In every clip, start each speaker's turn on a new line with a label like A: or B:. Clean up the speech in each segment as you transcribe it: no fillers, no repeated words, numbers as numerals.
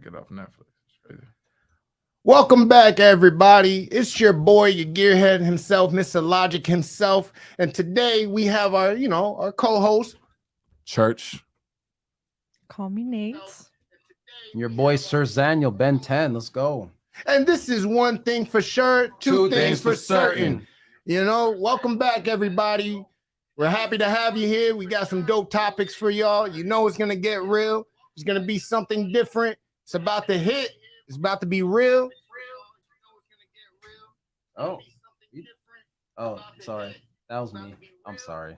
A: Get off Netflix. It's crazy.
B: Welcome back, everybody. It's your boy, your gearhead himself, Mr. Logic himself. And today we have our co-host.
A: Church.
C: Call me Nate.
D: Your boy Sir Zaniel, Ben 10. Let's go.
B: And this is one thing for sure, two things for certain. Welcome back, everybody. We're happy to have you here. We got some dope topics for y'all. You know it's going to get real. It's going to be something different. It's about to hit. It's about to be real.
D: Oh, sorry. That was me. I'm sorry.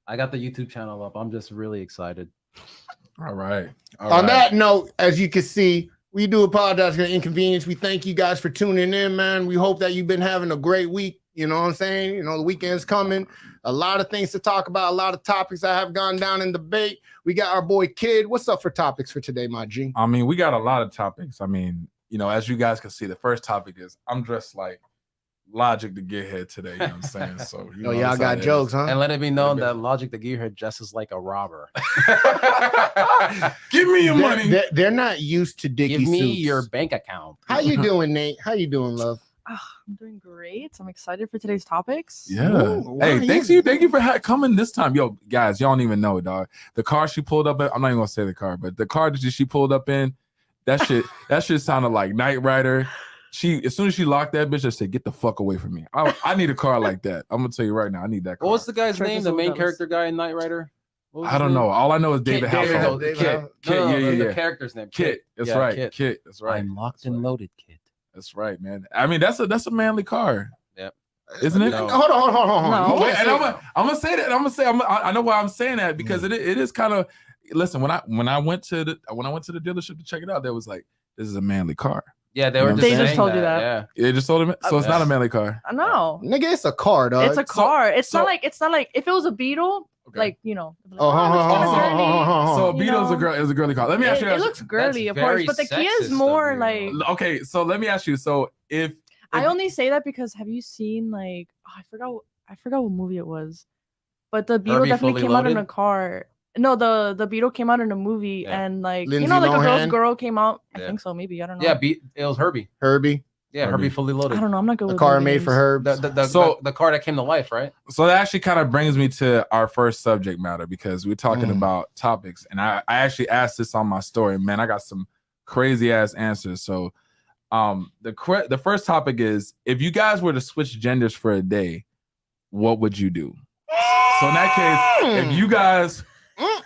D: I got the YouTube channel up. I'm just really excited.
A: All right.
B: On that note, as you can see, we do apologize for the inconvenience. We thank you guys for tuning in, man. We hope that you've been having a great week. You know what I'm saying? The weekend's coming. A lot of things to talk about. A lot of topics that have gone down in debate. We got our boy Kid. What's up for topics for today, my G?
A: I mean, we got a lot of topics. I mean, as you guys can see, the first topic is I'm dressed like Logic the Gearhead today. You know what I'm saying? So,
B: y'all got jokes, huh?
D: And let it be known that Logic the Gearhead dresses like a robber.
A: Give me your money.
B: They're not used to Dickie
D: Give me
B: suits.
D: your bank account.
B: How you doing, Nate? How you doing, love?
C: I'm doing great. I'm excited for today's topics.
A: Yeah.
B: Ooh,
A: hey,
B: wow,
A: thank you for coming this time. Yo, guys, y'all don't even know, dog. The car she pulled up in, I'm not even gonna say the car, but the car that she pulled up in, that shit sounded like Knight Rider. As soon as she locked that bitch, I said, "Get the fuck away from me." I need a car like that. I'm gonna tell you right now, I need that car.
D: What was the guy's
C: Sure,
D: name?
C: just
D: The
C: look
D: main
C: at
D: character guy in Knight Rider?
A: I don't know. All I know is David Hasselhoff.
B: David
A: Kit.
D: No,
A: Yeah.
D: The character's name.
A: Kit. That's
D: Yeah,
A: right. Kit. That's right.
D: I'm locked and loaded, Kit.
A: That's right, man. I mean, that's a manly car.
D: Yep.
A: Isn't it?
D: No.
B: Hold on.
C: No.
B: You
A: Wait,
B: can't
A: and
B: say-
A: I'm gonna say that. I know why I'm saying that because it is kind of. Listen, when I went to the dealership to check it out, there was like, this is a manly car.
D: Yeah, they were just
C: They just
D: saying
C: told you that.
D: Yeah.
A: They just told him, so it's not a
D: Yes.
A: manly car.
C: No,
B: Nigga, it's a car, dog.
C: it's a car. It's
A: so-
C: not like if it was a Beetle,
A: Okay.
C: like
B: Oh,
C: it's
B: hold
C: kinda girly.
B: on.
A: So
C: you
A: Beetle's
C: know,
A: is a girly car. Let me ask you.
C: It looks girly, of course,
D: very
C: but the Kia is
D: sexist
C: more
D: of
C: like.
D: you.
A: Okay, so let me ask you. So if
C: I only say that because have you seen like I forgot what movie it was, but the Beetle
D: Herbie
C: definitely
D: Fully
C: came out in
D: Loaded?
C: a car. No, the Beetle came out in a movie,
D: Yeah.
C: and like
B: Lindsay
C: like a
B: Lohan?
C: girl's girl came out. I
D: Yeah.
C: think so, maybe I don't know.
D: Yeah, it was Herbie.
B: Herbie,
D: Yeah,
A: Herbie.
D: Herbie fully loaded.
C: I don't know. I'm not good
B: a
C: with
B: car
C: movie
B: made for
C: names.
B: Herbs.
D: The car that came to life, right?
A: So that actually kind of brings me to our first subject matter because we're talking about topics, and I actually asked this on my story. Man, I got some crazy ass answers. So, the first topic is if you guys were to switch genders for a day, what would you do? So in that case, if you guys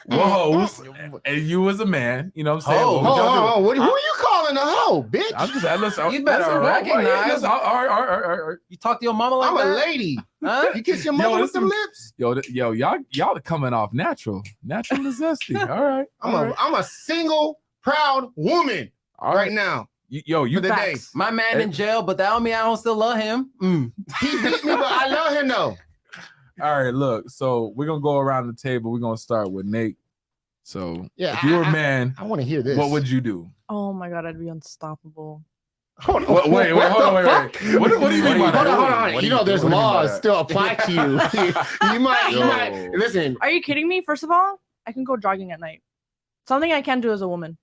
A: were hoes and you was a man, you know what I'm saying?
D: Ho.
A: What would y'all do?
B: Who are you calling a hoe, bitch?
A: I'm just listen.
D: You better recognize.
A: Listen, all right.
D: You talk to your mama like
B: I'm
D: that?
B: a lady.
D: Huh?
B: You kiss your
A: Yo,
B: mother with
A: this
B: them
A: is-
B: lips.
A: Yo, y'all are coming off natural and zesty. All right,
B: I'm a single, proud woman
A: all
B: right now.
A: You
B: For the day.
C: Facts.
D: My man in jail, but that don't mean I don't still love him.
B: He beat me, but I love him though.
A: all right. Look, so we're gonna go around the table. We're gonna start with Nate. So
B: Yeah,
A: if you were a man,
B: I want to hear this.
A: what would you do?
C: Oh my god, I'd be unstoppable.
B: Hold on.
A: Wait,
B: What
A: hold on,
B: the
A: wait.
B: fuck?
A: What do you mean by
B: Hold
A: that?
B: on.
D: What do
B: You know,
D: you
B: there's
A: do? What do you mean by
B: laws
A: that?
B: still apply to you. you might listen.
C: Are you kidding me? First of all, I can go jogging at night. Something I can't do as a woman.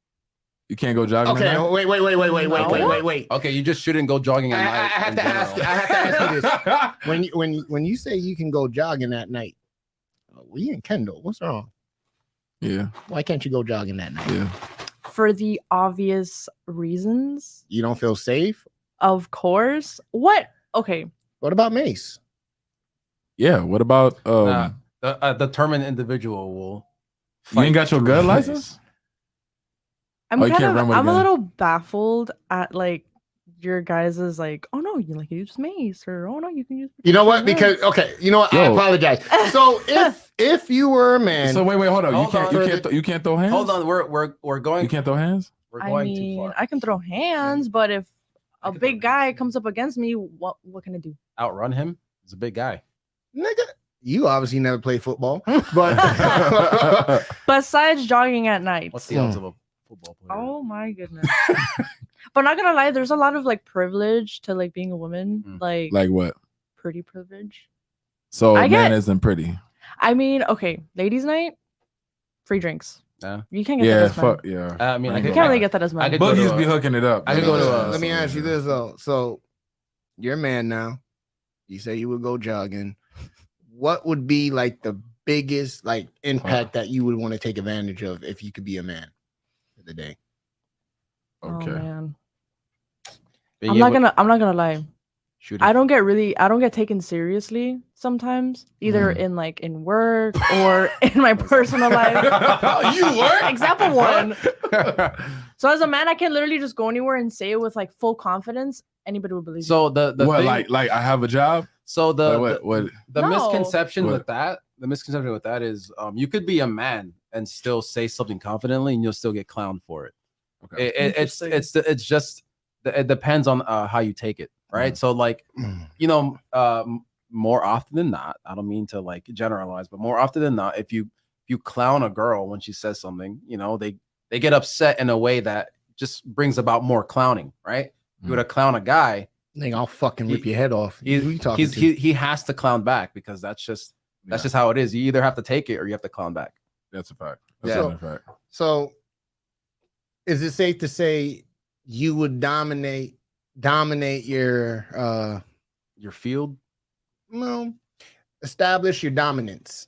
A: You can't go jogging.
B: Okay,
A: at night?
B: wait.
D: Okay, you just shouldn't go jogging
B: I
D: at night.
B: have
D: in
B: to ask.
D: general.
B: I have to ask you this. When you say you can go jogging at night, we in Kendall. What's wrong?
A: Yeah,
B: Why can't you go jogging at night?
A: yeah.
C: For the obvious reasons,
B: You don't feel safe?
C: of course. What? Okay.
B: What about Mace?
A: Yeah. What about
D: Nah, a determined individual will.
A: you ain't
D: fight
A: got your
D: through
A: gun
D: this.
A: license?
C: I'm
A: Oh, you can't run with a
C: I'm a
A: gun.
C: little baffled at like your guys' like, oh no, you like use mace, or oh no, you can use.
B: You know what?
C: protection
B: Because you know what? I
A: Yo.
B: apologize. So if you were a man,
A: So wait, hold on.
D: Hold on.
A: You can't throw hands.
D: Hold on, we're going.
A: You can't throw hands.
D: We're
C: I
D: going too
C: mean,
D: far.
C: I can throw hands, but if a
D: can
C: big
D: throw
C: guy comes up against me, what can I do?
D: Outrun him. He's a big guy.
B: nigga, you obviously never played football, but
C: Besides jogging at night.
D: What's the odds of a football player?
C: Oh my goodness. But not gonna lie, there's a lot of like privilege to like being a woman,
D: Mm.
C: like
A: Like what?
C: pretty privilege.
A: So
C: I
A: a man
C: get-
A: isn't pretty.
C: I mean, okay, ladies' night, free drinks. You can't get that
A: Yeah,
C: as men.
A: fuck yeah.
D: I mean, I
C: You
D: could-
C: can't really get that as men.
D: I could go to
A: Boogies
D: a-
A: be hooking it up.
D: I could go to a-
B: Let me ask you this though. So you're a man now. You say you would go jogging. What would be like the biggest like impact that you would want to take advantage of if you could be a man for the day?
A: Okay.
C: Oh man.
D: being
C: I'm not
D: able-
C: gonna lie.
D: shoot
C: I don't get taken seriously sometimes, either in work or in my personal life.
A: You work?
C: Example one. So as a man, I can literally just go anywhere and say it with like full confidence. Anybody would believe me.
D: So the
A: What,
D: thing,
A: like I have a job?
D: so the
A: What?
D: the
C: No.
D: misconception
A: What?
D: with that is you could be a man and still say something confidently and you'll still get clowned for it.
A: Okay.
C: Interesting.
D: It's just it depends on how you take it, right? So like more often than not, I don't mean to like generalize, but more often than not, if you clown a girl when she says something, they get upset in a way that just brings about more clowning, right? You would clown a guy,
B: Nigga, I'll fucking rip your head off. Who you talking to?
D: he has to clown back because that's just how it is. You either have to take it or you have to clown back.
A: That's a fact.
B: Yeah.
A: That's a fact.
B: So is it safe to say you would dominate your
D: Your field.
B: well, establish your dominance?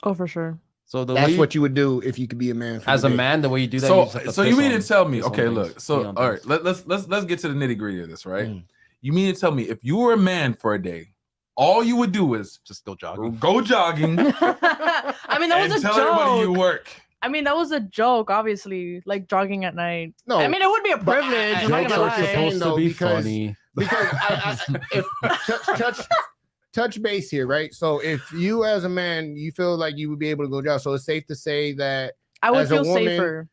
C: Oh, for sure.
D: So
B: That's what you would do if you could be a man. For
D: as
B: the
D: a
B: day.
D: man, the way you do that. you just have to
A: So you
D: piss
A: mean
D: on-
A: to tell me?
D: piss on
A: Okay,
D: things,
A: look. So
D: pee on
A: all right,
D: things.
A: let's get to the nitty gritty of this, right?
B: Mm.
A: You mean to tell me if you were a man for a day, all you would do is
D: just go jogging.
A: go jogging
C: I mean, that
A: and
C: was a
A: tell everybody you
C: joke.
A: work.
C: I mean, that was a joke, obviously, like jogging at night.
B: No,
C: I mean, it would be a
B: but
C: privilege. I'm
B: jokes
C: not
B: are
C: gonna lie.
B: supposed to be
D: because-
B: funny. because if touch base here, right? So if you as a man, you feel like you would be able to go jog, so it's safe to say that
C: I would
B: as a
C: feel
B: woman,
C: safer.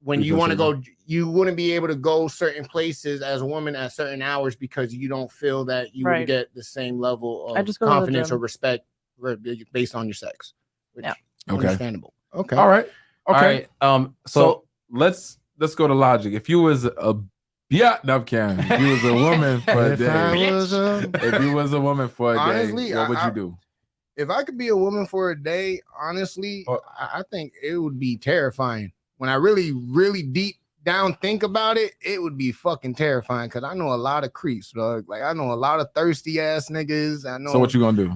B: when
A: You
B: you
A: feel
B: want to
A: safer?
B: go, you wouldn't be able to go certain places as a woman at certain hours because you don't feel that you
C: Right.
B: would get the same level
C: I
B: of
C: just go to the
B: confidence or
C: gym.
B: respect based on your sex. Which,
C: Yeah.
A: Okay.
B: understandable. Okay.
A: All right. Okay.
D: All right.
A: So let's go to logic. If you was a no, Karen. If you was a woman for a
B: If I
A: day,
B: was a-
A: if you was a woman for a
B: Honestly,
A: day, what would
B: I-
A: you do?
B: if I could be a woman for a day, honestly,
A: Oh.
B: I think it would be terrifying. When I really, really deep down think about it, it would be fucking terrifying because I know a lot of creeps, dog. Like I know a lot of thirsty ass niggas. I know.
A: So what you gonna do?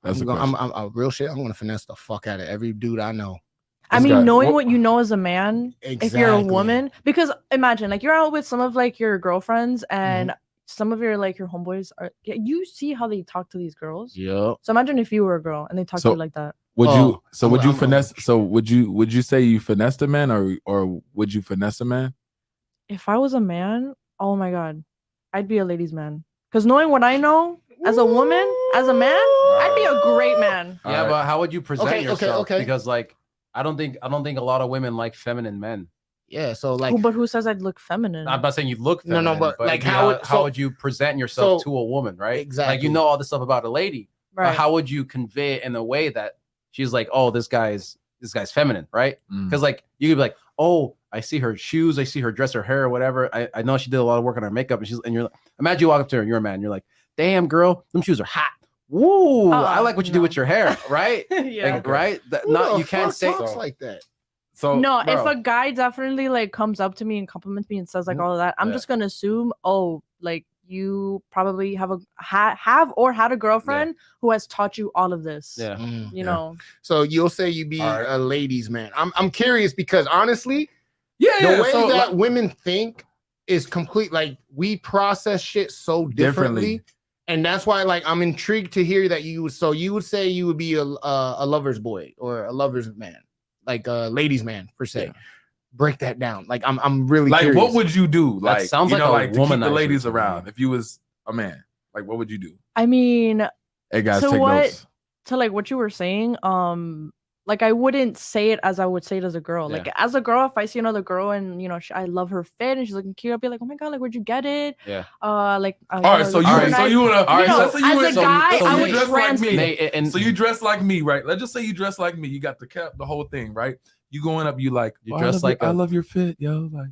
A: That's
B: I'm,
A: the
B: gonna,
A: question.
B: I'm real shit. I'm gonna finesse the fuck out of every dude I know.
C: I
A: This
C: mean,
A: guy-
C: knowing
A: what-
C: what you know as a man, if you're a
B: Exactly.
C: woman, because imagine like you're out with some of like your girlfriends and some of your like your homeboys are. You see how they talk to these girls.
B: Yeah.
C: So imagine if you were a girl and they talk
A: So-
C: to you like that.
A: Would
B: Oh,
A: you? So
B: I'm-
A: would you
B: I'm-
A: finesse? So would you say you finessed a man, or would you finesse a man?
C: If I was a man, oh my god, I'd be a ladies' man. Because knowing what I know as a woman, as a man, I'd be a great man.
D: Yeah,
A: All
D: but how would you present
B: Okay,
D: yourself?
B: okay.
D: Because like I don't think a lot of women like feminine men.
B: Yeah. So like,
C: But who says I'd look feminine?
D: I'm not saying you look
B: No, no,
D: feminine,
B: but, like,
D: you
B: how
D: know,
B: would-
D: how
B: so-
D: would you present yourself
B: so-
D: to a woman, right? Like
B: Exactly.
D: you know all this stuff about a lady. But
C: right.
D: how would you convey it in a way that she's like, oh, this guy's feminine, right?
A: Mm.
D: Because like you could be like, oh, I see her shoes, I see her dress, her hair, or whatever. I know she did a lot of work on her makeup, and you're like, imagine you walk up to her and you're a man, you're like, damn girl, them shoes are hot. Woo, I like what you do
C: no.
D: with your hair, right?
C: yeah.
D: Like, right? That,
B: who
D: not
B: the
D: you can't
B: fuck
D: say
B: talks
A: so.
B: like that.
A: So
C: No, if
A: bro,
C: a guy definitely like comes up to me and compliments me and says like all of that, I'm
D: Yeah.
C: just gonna assume, oh, like you probably have a have or had a girlfriend who has taught you all of this.
D: Yeah.
B: Mm.
C: You know.
B: So you'll say you be
A: All right.
B: a ladies' man. I'm curious because honestly,
A: yeah,
B: the
A: yeah.
B: way
A: So
B: that
A: like,
B: women think is complete. Like we process shit so differently, and that's why like I'm intrigued to hear that you. So you would say you would be a lover's boy or a lover's man, like a ladies' man per se.
A: Yeah.
B: Break that down. Like I'm really
A: like,
B: curious.
A: what would you do? Like,
D: sounds
A: you
D: like
A: know,
D: a
A: like to keep the
D: womanizer
A: ladies
D: to me.
A: around. If you was a man, like, what would you do?
C: I mean,
A: Hey guys,
C: So
A: take
C: what-
A: notes.
C: to like what you were saying, like I wouldn't say it as I would say it as a girl. Like as a girl, if I see another girl and you know I love her fit and she's looking cute, I'll be like, oh my god, like where'd you get it?
D: Yeah.
C: Like
A: All right, so you
D: All right,
A: so you would
D: all right,
C: You know,
A: let's say you
C: as
A: would-
C: a guy,
A: so
C: I
A: you
C: would
A: dress like
C: translate
A: me.
C: it.
D: And
A: So you dress like me, right? Let's just say you dress like me. You got the cap, the whole thing, right? You going up, you like
D: You
A: "Oh,
D: dress like
A: I
D: a-
A: love your fit, yo. Like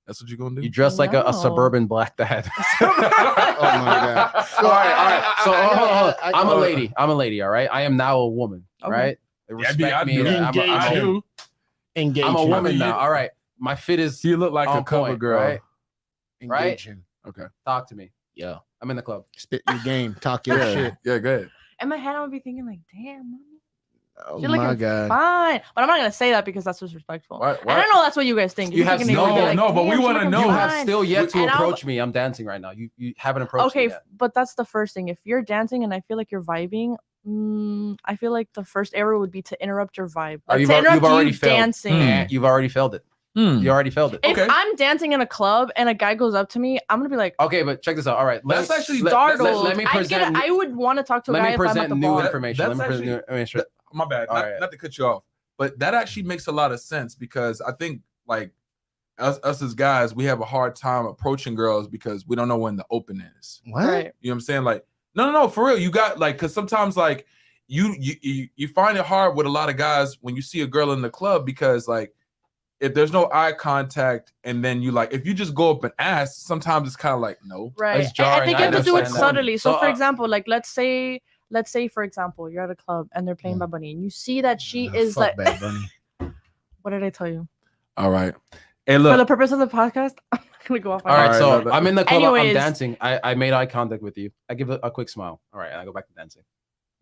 A: that's what you gonna do.
D: you dress like a
C: No.
D: suburban black dad.
B: Oh my god.
D: all right. So hold on.
B: I-
D: I'm a lady. I'm a lady. All right. I am now a woman.
C: Okay.
D: Right. They
A: Yeah,
D: respect
A: I
D: me.
A: do.
D: that
B: Engage
A: I
B: him.
A: do.
B: Engage
D: I'm a
B: him.
D: woman
A: you-
D: now. All right, my fit is
A: You look like
D: on
A: a cover
D: point,
A: girl.
D: right?
B: Engage him.
A: Okay.
D: Talk to me.
B: Yeah.
D: I'm in the club.
B: Spit your game. Talk your
A: Yeah.
B: shit.
A: Yeah. Go ahead.
C: In my head, I would be thinking like, damn, mommy,
B: Oh
C: you're
B: my
C: looking
B: god.
C: fine. But I'm not gonna say that because that's disrespectful.
A: What?
C: And I know that's what you guys think.
D: You
C: You're
D: have
C: thinking
D: no-
C: you're gonna be
A: no, but we
C: "Damn, she
A: wanna
C: looking
A: know.
D: You have
C: fine."
D: still yet to
C: And I'll-
D: approach me. I'm dancing right now. You haven't approached
C: Okay,
D: me yet.
C: but that's the first thing. If you're dancing and I feel like you're vibing, I feel like the first error would be to interrupt your vibe.
D: Oh,
C: Like,
D: you've
C: to
D: al-
C: interrupt
D: you've already
C: you
D: failed.
C: dancing.
D: And you've already failed it.
A: Hmm.
D: You already failed it.
C: If
A: Okay.
C: I'm dancing in a club and a guy goes up to me, I'm gonna be like,
D: Okay, but check this out. All right,
A: That's actually
C: startled.
D: Let me present.
C: I would want to talk to a
D: Let
C: guy
D: me
C: if I'm at
D: present
C: the
D: new
C: bar.
D: information.
A: That's
D: Let me present new
A: actually-
D: information.
A: My bad.
D: All
A: Not,
D: right.
A: not to cut you off, but that actually makes a lot of sense because I think like us as guys, we have a hard time approaching girls because we don't know when the open is.
B: What?
C: Right.
A: You know what I'm saying? Like, no, for real. You got like, cause sometimes like you find it hard with a lot of guys when you see a girl in the club because like if there's no eye contact and then you like if you just go up and ask, sometimes it's kind of like no.
C: Right.
D: It's
C: I
D: jarring.
C: think you
D: I
C: have to do it
D: understand that.
C: subtly. So,
D: So,
C: for example, like let's say for example, you're at a club and they're playing
B: Yeah.
C: Bad Bunny and you see that she is
B: Fuck
C: like,
B: Bad Bunny.
C: what did I tell you?
A: All right. Hey,
C: For the
A: look.
C: purpose of the podcast, I'm not gonna go off. on
D: All right,
C: that.
A: Alright,
D: so
A: no,
D: I'm in the club. I'm
C: Anyways.
D: dancing. I made eye contact with you. I give a quick smile. All right, and I go back to dancing.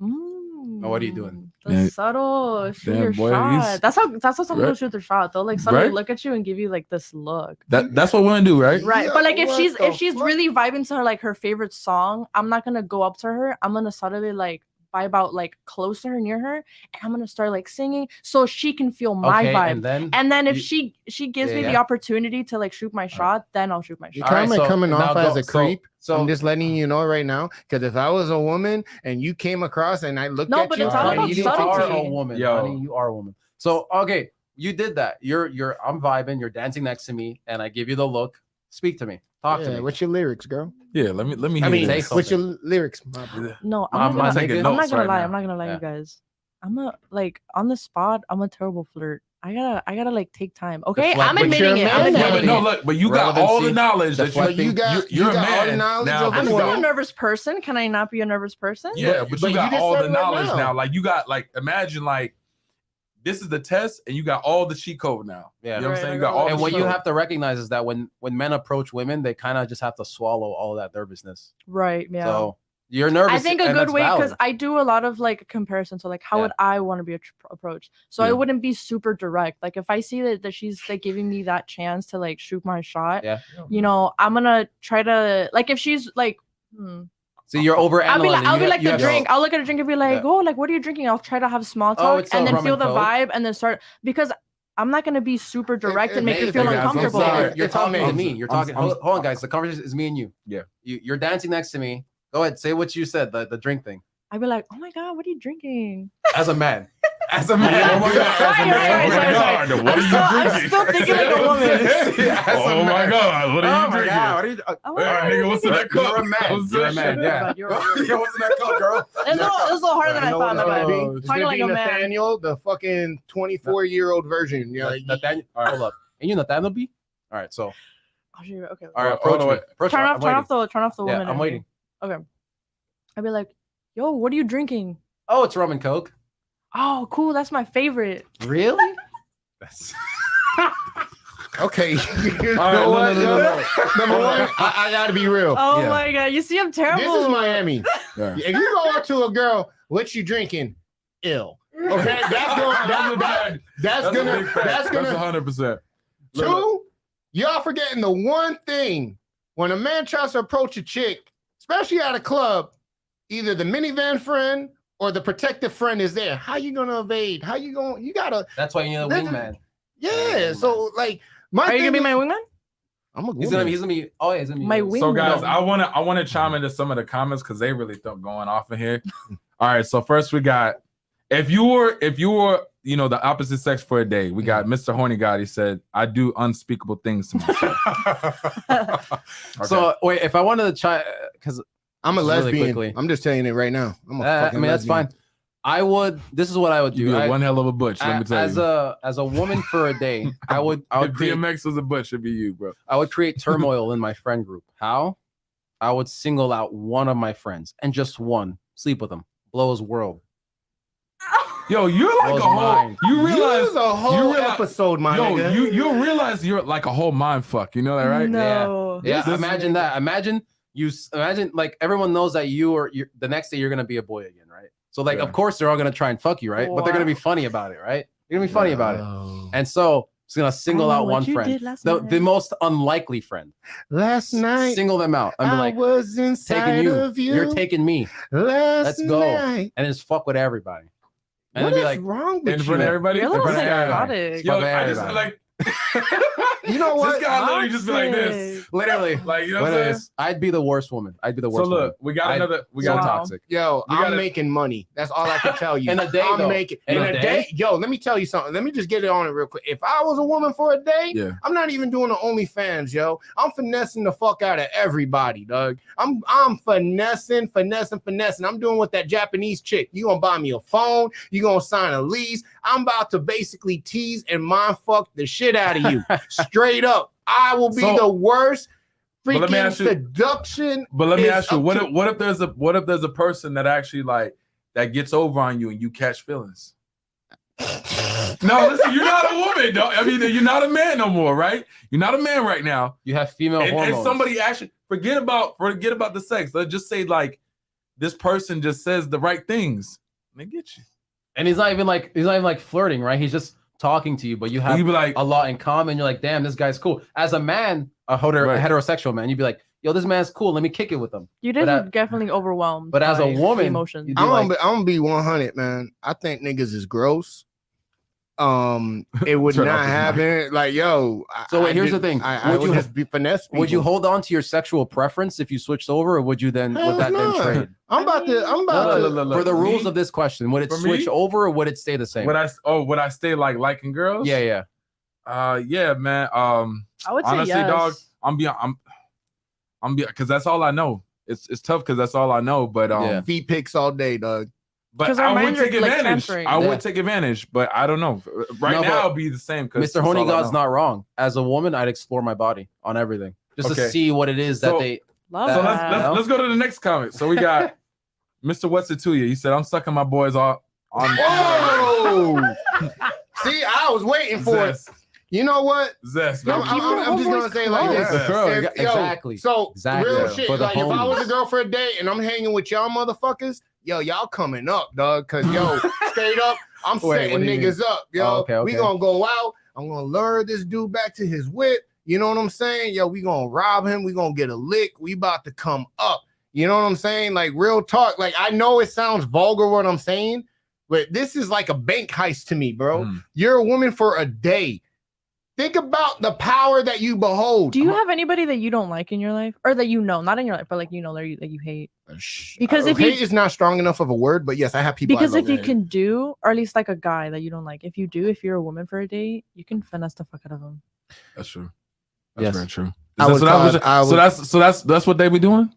D: Now what are you doing?
C: The
A: Yeah.
C: subtle shoot
A: Damn,
C: your
A: boy,
C: shot.
A: he's-
C: That's how some
A: Right.
C: people shoot their shot. They'll like suddenly
A: Right.
C: look at you and give you like this look.
A: That's what women do, right?
C: Right.
B: Yeah,
C: But like if
B: what
C: she's
B: the
C: she's
B: fuck?
C: really vibing to her like her favorite song, I'm not gonna go up to her. I'm gonna subtly like vibe out like close to her, near her, and I'm gonna start like singing so she can feel my
D: Okay,
C: vibe.
D: and then
C: If
D: you-
C: she gives
D: Yeah,
C: me the
D: yeah.
C: opportunity to like shoot my shot, then I'll shoot my
B: You
C: shot.
D: All right,
B: kind of
D: so
B: coming
D: now
B: off as
D: go-
B: a creep.
D: So
B: I'm just letting you know right now, because if I was a woman and you came across and I looked
C: No,
B: at
C: but
B: you,
C: it's all
B: and
C: about
B: you
D: you
B: didn't
D: are
C: subtlety.
D: a woman,
A: Yo.
D: honey. You are a woman. So okay, you did that. You're I'm vibing. You're dancing next to me, and I give you the look. Speak to me. Talk to
B: Yeah,
D: me.
B: what's your lyrics, girl?
A: Yeah, let me
B: I
A: hear
B: mean,
A: this.
D: say
B: what's your lyrics? My bro?
C: No,
D: My-
C: I'm
D: my
C: not gonna,
D: nigga-
C: I'm not
A: notes
C: gonna
A: right
C: lie.
A: now.
C: I'm not gonna lie,
D: Yeah.
C: you guys. I'm a like on the spot. I'm a terrible flirt. I gotta like take time. Okay,
D: Deflect,
C: I'm
D: but
C: admitting
B: you're a
C: it. I'm
B: man.
A: Yeah,
C: admitting
A: but no,
C: it.
A: look, but you got all the
D: Relevancy,
A: knowledge that
D: deflecting.
B: But you got
A: you're
B: you
A: a
B: got all the
A: man
B: knowledge
A: now,
B: of
C: I'm
B: a
A: but
C: still
B: woman.
C: a nervous person. Can I not be a nervous person?
A: Yeah, but
B: but
A: you
B: you
A: got
B: just
A: all
B: said
A: the
B: it right
A: knowledge
B: now.
A: now. Like you got like imagine like this is the test and you got all the cheat code now.
D: Yeah.
A: You know what I'm
C: Right,
A: saying?
C: I
A: You got
C: got
A: all
C: all
A: the
D: And what
A: cheat
D: you
A: code.
D: have to recognize is that when men approach women, they kind of just have to swallow all that nervousness.
C: Right. Yeah.
D: So you're nervous.
C: I think a
D: and
C: good
D: that's
C: way because
D: valid.
C: I do a lot of like comparison. So like, how
D: Yeah.
C: would I want to be approached? So
A: Yeah.
C: I wouldn't be super direct. Like if I see that she's like giving me that chance to like shoot my shot,
D: Yeah.
C: you know, I'm gonna try to like if she's like.
D: So you're over
C: I'll be
D: analyzing.
C: like the drink. I'll look at a drink and be like,
D: Yeah.
C: oh, like what are you drinking? I'll try to have small talk
D: it's
C: and
D: a
C: then
D: rum
C: feel
D: and
C: the
D: coke.
C: vibe and then start because I'm not gonna be super direct and make you
B: Hey,
C: feel
A: guys, I'm
C: uncomfortable.
A: sorry.
D: You're
B: If I
D: talking
B: may,
D: to me. You're talking.
A: I'm-
D: Hold on, guys. The conversation is me and you.
A: Yeah.
D: You're dancing next to me. Go ahead. Say what you said. The drink thing.
C: I'd be like, oh my god, what are you drinking?
D: As a man. As a man.
A: Oh my God, as a
C: Sorry,
A: man.
C: sorry,
A: Oh my
C: sorry,
A: God, what are you
C: I'm
A: drinking?
C: still thinking like a woman.
A: Oh my God, what are you
D: Oh my
A: drinking?
D: God. What are you?
C: Oh
A: Hey,
C: my God,
A: nigga, what's in that cup?
D: You're a man.
A: What's
D: You're a
A: that
D: man.
A: shit?
D: Yeah.
C: You're right.
D: Yo, what's in that cup, girl?
C: It's a little harder than I
B: You know
C: thought.
B: what
C: My
B: it's
C: bad.
B: gonna be? It's
C: Talking
B: gonna
C: like
B: be
C: a man.
B: Nathaniel, the fucking 24-year-old version. Yeah, like,
D: Nathaniel, hold up. And you Nathaniel B? All right, so
C: I'll show you. Okay.
D: all right,
A: Hold
D: approach
A: on,
D: me.
A: wait.
D: Approach
C: Turn
D: me.
C: off
D: I'm waiting.
C: the woman.
D: Yeah, I'm
C: in me.
D: waiting.
C: I'd be like, yo, what are you drinking?
D: Oh, it's rum and coke.
C: Oh, cool. That's my favorite.
D: Really? That's
B: okay. You
A: All right,
B: know what?
A: no.
B: Number one, I gotta be real.
C: Oh
D: Yeah.
C: my god. You see, I'm terrible.
B: This is Miami.
A: Yeah.
B: If you go up to a girl, what you drinking? Ill. Okay, that's going. That's
A: a big
B: gonna.
A: fact.
B: That's gonna.
A: 100%.
B: Two, y'all forgetting the one thing when a man tries to approach a chick, especially at a club, either the minivan friend or the protective friend is there. How you gonna evade? How you gonna? You gotta.
D: that's why you need a
B: This-
D: wingman.
B: Yeah. So like, my.
C: Are you gonna be
B: thing
C: my
B: is-
C: wingman?
B: I'm a
D: He's gonna
B: woman.
D: be. He's gonna be. Oh yeah, he's gonna be.
C: My
D: yours.
C: wing-
A: So guys,
C: No.
A: I wanna chime into some of the comments because they really don't going off in here. All right, so first we got if you were you know the opposite sex for a day, we got Mr. Horny God. He said, I do unspeakable things to myself. Okay.
D: So wait, if I wanted to try, because
B: I'm a
D: Really
B: lesbian.
D: quickly.
B: I'm just telling it right now. I'm a
D: I
B: fucking
D: mean that's
B: lesbian.
D: fine. I would. This is what I would
A: you
D: do.
A: be
D: I-
A: one hell of a butch, let me tell
D: as
A: you.
D: a woman for a day, I would
A: if
D: create
A: DMX was a butch, it'd be you, bro.
D: I would create turmoil in my friend group. How? I would single out one of my friends and just one, sleep with him, blow his world.
A: Yo, you're like
D: Blows
A: a whole.
D: mine.
A: You realize
B: Use a whole
A: realize-
B: episode, my
A: yo,
B: nigga.
A: you realize you're like a whole mind fuck. You know that, right?
C: No.
D: Yeah,
A: This-
D: imagine that. Imagine like everyone knows that you're the next day you're gonna be a boy again, right? So like,
A: Yeah.
D: of course they're all gonna try and fuck you, right? But they're gonna be
C: Wow.
D: funny about it, right? They're gonna be funny about it.
B: Oh.
D: And so it's gonna single
C: I know
D: out
C: what
D: one
C: you
D: friend,
C: did last
D: the
C: night.
D: most unlikely friend.
B: Last night,
D: Single them out and be
B: I
D: like,
B: was inside
D: taking you.
B: of you.
D: You're taking me,
B: Last
D: Let's go.
B: night.
D: and just fuck with everybody. And
B: What
D: then be
B: is
D: like,
B: wrong
A: In
B: with
A: front of
B: you?
A: everybody.
C: You're a
A: In
C: little
A: front of everybody.
C: psychotic.
A: Yo,
D: Fuck
A: I just feel
D: everybody.
A: like.
B: You know what?
A: This guy literally just be like this.
C: Toxic.
D: literally,
A: Like, you know what
D: what
A: I'm
D: it is, I'd be the worst woman. I'd be the
A: saying?
D: worst
A: So look, we got
D: I'd-
A: another. We
D: so
A: got
C: Wow.
D: toxic.
B: Yo,
A: We
B: I'm
A: gotta-
B: making money. That's all I can tell you.
D: In a day,
B: I'm
D: though.
B: making
D: In a day?
B: Yo, let me tell you something. Let me just get it on it real quick. If I was a woman for a day,
A: Yeah.
B: I'm not even doing the OnlyFans, yo. I'm finessing the fuck out of everybody, dog. I'm finessing. I'm doing with that Japanese chick. You gonna buy me a phone? You gonna sign a lease? I'm about to basically tease and mind fuck the shit out of you, straight up. I will be
A: So-
B: the worst
A: But let me
B: freaking
A: ask you-
B: seduction.
A: But let me
B: is
A: ask you,
B: up
A: what
B: to-
A: if there's a person that actually like that gets over on you and you catch feelings? No, listen, you're not a woman. I mean, you're not a man no more, right? You're not a man right now.
D: You have female
A: And
D: hormones.
A: somebody actually forget about the sex. Let's just say like this person just says the right things. They get you.
D: And he's not even like flirting, right? He's just talking to you, but you
A: And
D: have
A: you be like,
D: a lot in common. You're like, damn, this guy's cool. As a man, a
A: Right.
D: heterosexual man, you'd be like, yo, this man's cool. Let me kick it with him.
C: You
D: But
C: did definitely overwhelmed.
D: but as a
C: by the
D: woman,
C: emotions.
D: you-
B: I'm
D: like-
B: gonna be 100, man. I think niggas is gross. It would
A: Turn off
B: not
A: his
B: happen. Like, yo.
D: So wait, here's the thing.
B: I
D: Would
B: would
D: you-
B: just be finesse.
D: would you
B: people.
D: hold on to your sexual preference if you switched over, or would you then
B: Hell
D: would that then
B: no.
D: trade?
B: I'm about to.
A: Look,
D: For the rules
A: me-
D: of this question, would it
A: for
D: switch
A: me,
D: over or would it stay the same?
A: would I stay like liking girls?
D: Yeah.
A: Yeah, man.
C: I would say
A: honestly,
C: yes.
A: dog, I'm because that's all I know. It's tough because that's all I know. But
D: Yeah.
B: feet pics all day, dog.
A: but
C: 'Cause our
A: I would
C: minds are,
A: take
C: like,
A: advantage.
C: transferring.
A: I
D: Yeah.
A: would take advantage, but I don't know. Right
D: No,
A: now,
D: but
A: it'll be the same.
D: Mr. Horny God's not wrong. As a woman, I'd explore my body on everything just to
A: Okay.
D: see what it is that
A: So-
D: they.
C: Love
A: So
C: that.
A: let's go to the next comment. So we got Mr. What's It To You. He said, "I'm sucking my boys on."
B: Whoa! See, I was waiting for it.
A: Zest.
B: You know what?
A: Zest,
B: I'm,
A: baby.
C: keep your
B: I'm just gonna
C: homeboys
B: say like
C: close.
B: this.
A: Girl,
B: If- yo,
D: exactly.
B: So
D: Exactly.
B: real
A: Yeah.
B: shit.
D: For the
B: Like if I was a
D: homies.
B: girl for a day and I'm hanging with y'all motherfuckers, yo, y'all coming up, dog. Cause yo, straight up, I'm
D: Wait,
B: setting
D: what do you
B: niggas up. Yo,
D: Oh, okay,
B: we
D: okay.
B: gonna go out. I'm gonna lure this dude back to his whip. You know what I'm saying? Yo, we gonna rob him. We gonna get a lick. We about to come up. You know what I'm saying? Like real talk. Like I know it sounds vulgar what I'm saying, but this is like a bank heist to me, bro.
A: Mm.
B: You're a woman for a day. Think about the power that you behold.
C: Do you have anybody that you don't like in your life, or that you know, not in your life, but like that you hate? Because if you-
B: hate is not strong enough of a word, but yes, I have people. I
C: Because
B: love.
C: if you can do, or at least like a guy that you don't like, if you're a woman for a date, you can finesse the fuck out of them.
A: That's true. That's
D: Yes.
A: very true.
B: I would
A: So that's what they be doing.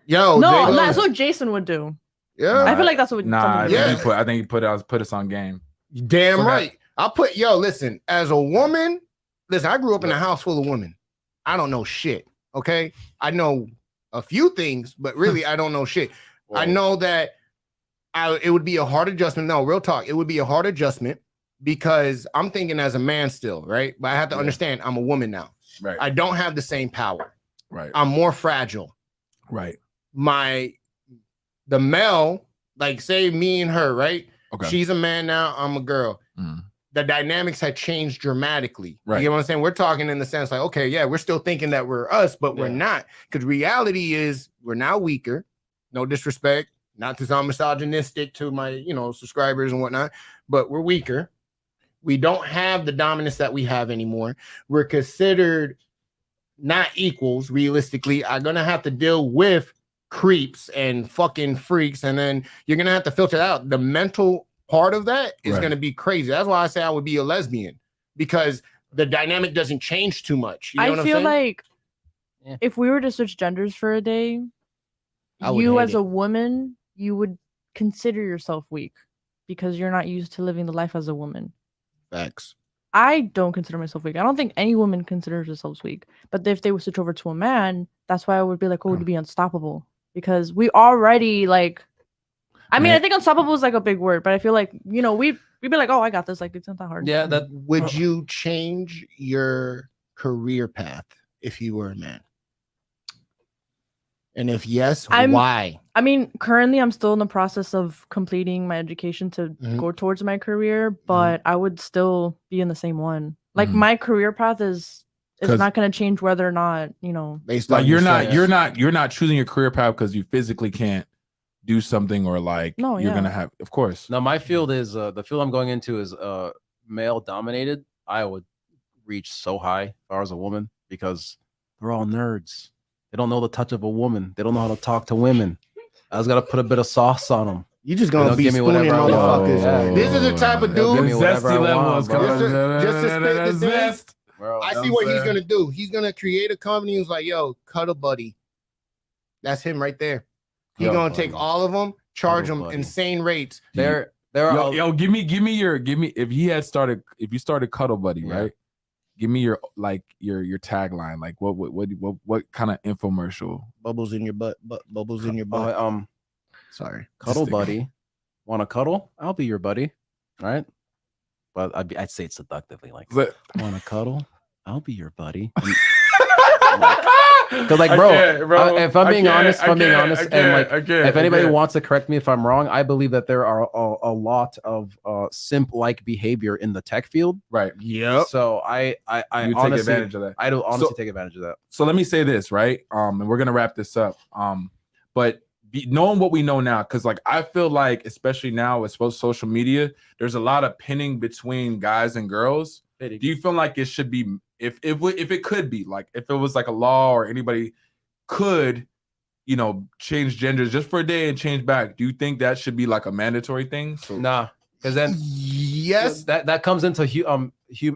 B: Yo,
C: No,
B: they-
C: that's what Jason would do.
B: yeah,
C: I feel like that's what.
A: Nah, I
C: something
A: think
C: would
A: he
C: do.
B: Yeah.
A: put us on game.
B: damn
A: So that-
B: right. Listen, as a woman, I grew up in a house full of women. I don't know shit. Okay, I know a few things, but really, I don't know shit. I know that it would be a hard adjustment. No, real talk, it would be a hard adjustment because I'm thinking as a man still, right? But I have to
A: Yeah.
B: understand I'm a woman now.
A: Right.
B: I don't have the same power.
A: Right.
B: I'm more fragile.
A: Right.
B: The male, like say me and her, right?
A: Okay.
B: She's a man now, I'm a girl.
A: Mm.
B: The dynamics had changed dramatically.
A: Right.
B: You know what I'm saying? We're talking in the sense like, okay, yeah, we're still thinking that we're us, but we're
A: Yeah.
B: not. Because reality is we're now weaker. No disrespect, not to sound misogynistic to my, subscribers and whatnot, but we're weaker. We don't have the dominance that we have anymore. We're considered not equals realistically. I'm gonna have to deal with creeps and fucking freaks, and then you're gonna have to filter out the mental part of that is
A: Right.
B: gonna be crazy. That's why I say I would be a lesbian, because the dynamic doesn't change too much. You know what
C: I
B: I'm
C: feel
B: saying?
C: like
D: Yeah.
C: if we were to switch genders for a day,
B: I would
C: you
B: hate
C: as
B: it.
C: a woman, you would consider yourself weak because you're not used to living the life as a woman.
B: Facts.
C: I don't consider myself weak. I don't think any woman considers themselves weak. But if they would switch over to a man, that's why I would be like, oh,
A: Yeah.
C: to be unstoppable. Because we already like I mean,
A: Man.
C: I think unstoppable is like a big word, but I feel like, you know, we'd be like, oh, I got this. Like, it's not that hard.
D: Yeah, that
B: Would you change your career path if you were a man? And if yes, why?
C: I mean, currently I'm still in the process of completing my education to
B: Mhm.
C: go towards my career, but I would still be in the same one. Like
A: Mhm.
C: my career path is
A: 'Cause-
C: not going to change whether or not, you know.
B: Based
A: Like
B: on
A: you're
B: your
A: not
B: sex.
A: you're not choosing your career path because you physically can't do something, or like
C: No,
A: you're
C: yeah.
A: gonna have, of course.
D: no, my field is the field I'm going into is male dominated. I would reach so high if I was a woman because they're all nerds. They don't know the touch of a woman. They don't know how to talk to women. I just gotta put a bit of sauce on them.
B: You just gonna
D: They'll
B: be
D: give me
B: spooning
D: whatever I want.
B: motherfuckers.
D: Yeah.
B: This is the type of
D: They'll give
B: dude.
D: me whatever I want, bro.
B: Just to spit this in.
A: zest.
D: Bro,
B: I
A: know
B: see
A: what
B: what
A: I'm
B: he's
A: saying?
B: gonna do. He's gonna create a company who's like, yo, Cuddle Buddy. That's him right there. He's
D: Cuddle
B: gonna take
D: Buddy.
B: all of them, charge
D: Cuddle
B: them
D: Buddy.
B: insane rates.
D: there are
A: Yo, give me if you started Cuddle Buddy,
D: Yeah.
A: right? Give me your tagline. Like what kind of infomercial?
B: Bubbles in your butt, bubbles in your butt. Sorry.
D: Cuddle
A: Just-
D: buddy. Want to cuddle? I'll be your buddy, right? But I'd say it seductively, like,
A: But-
D: want to cuddle? I'll be your buddy. Because, like, bro, if I'm being honest, and like, if anybody wants to correct me if I'm wrong, I believe that there are a lot of simp-like behavior in the tech field.
A: right,
B: Yep.
D: So I
A: you
D: honestly,
A: take advantage of that.
D: I don't honestly
A: So-
D: take advantage of that.
A: So let me say this, right? And we're gonna wrap this up. But knowing what we know now, because like I feel like, especially now with social media, there's a lot of pinning between guys and girls. Do you feel like it should be, if it could be, like if it was like a law or anybody could, you know, change genders just for a day and change back? Do you think that should be like a mandatory thing? So
D: Nah, because then
B: Yes.
D: that comes into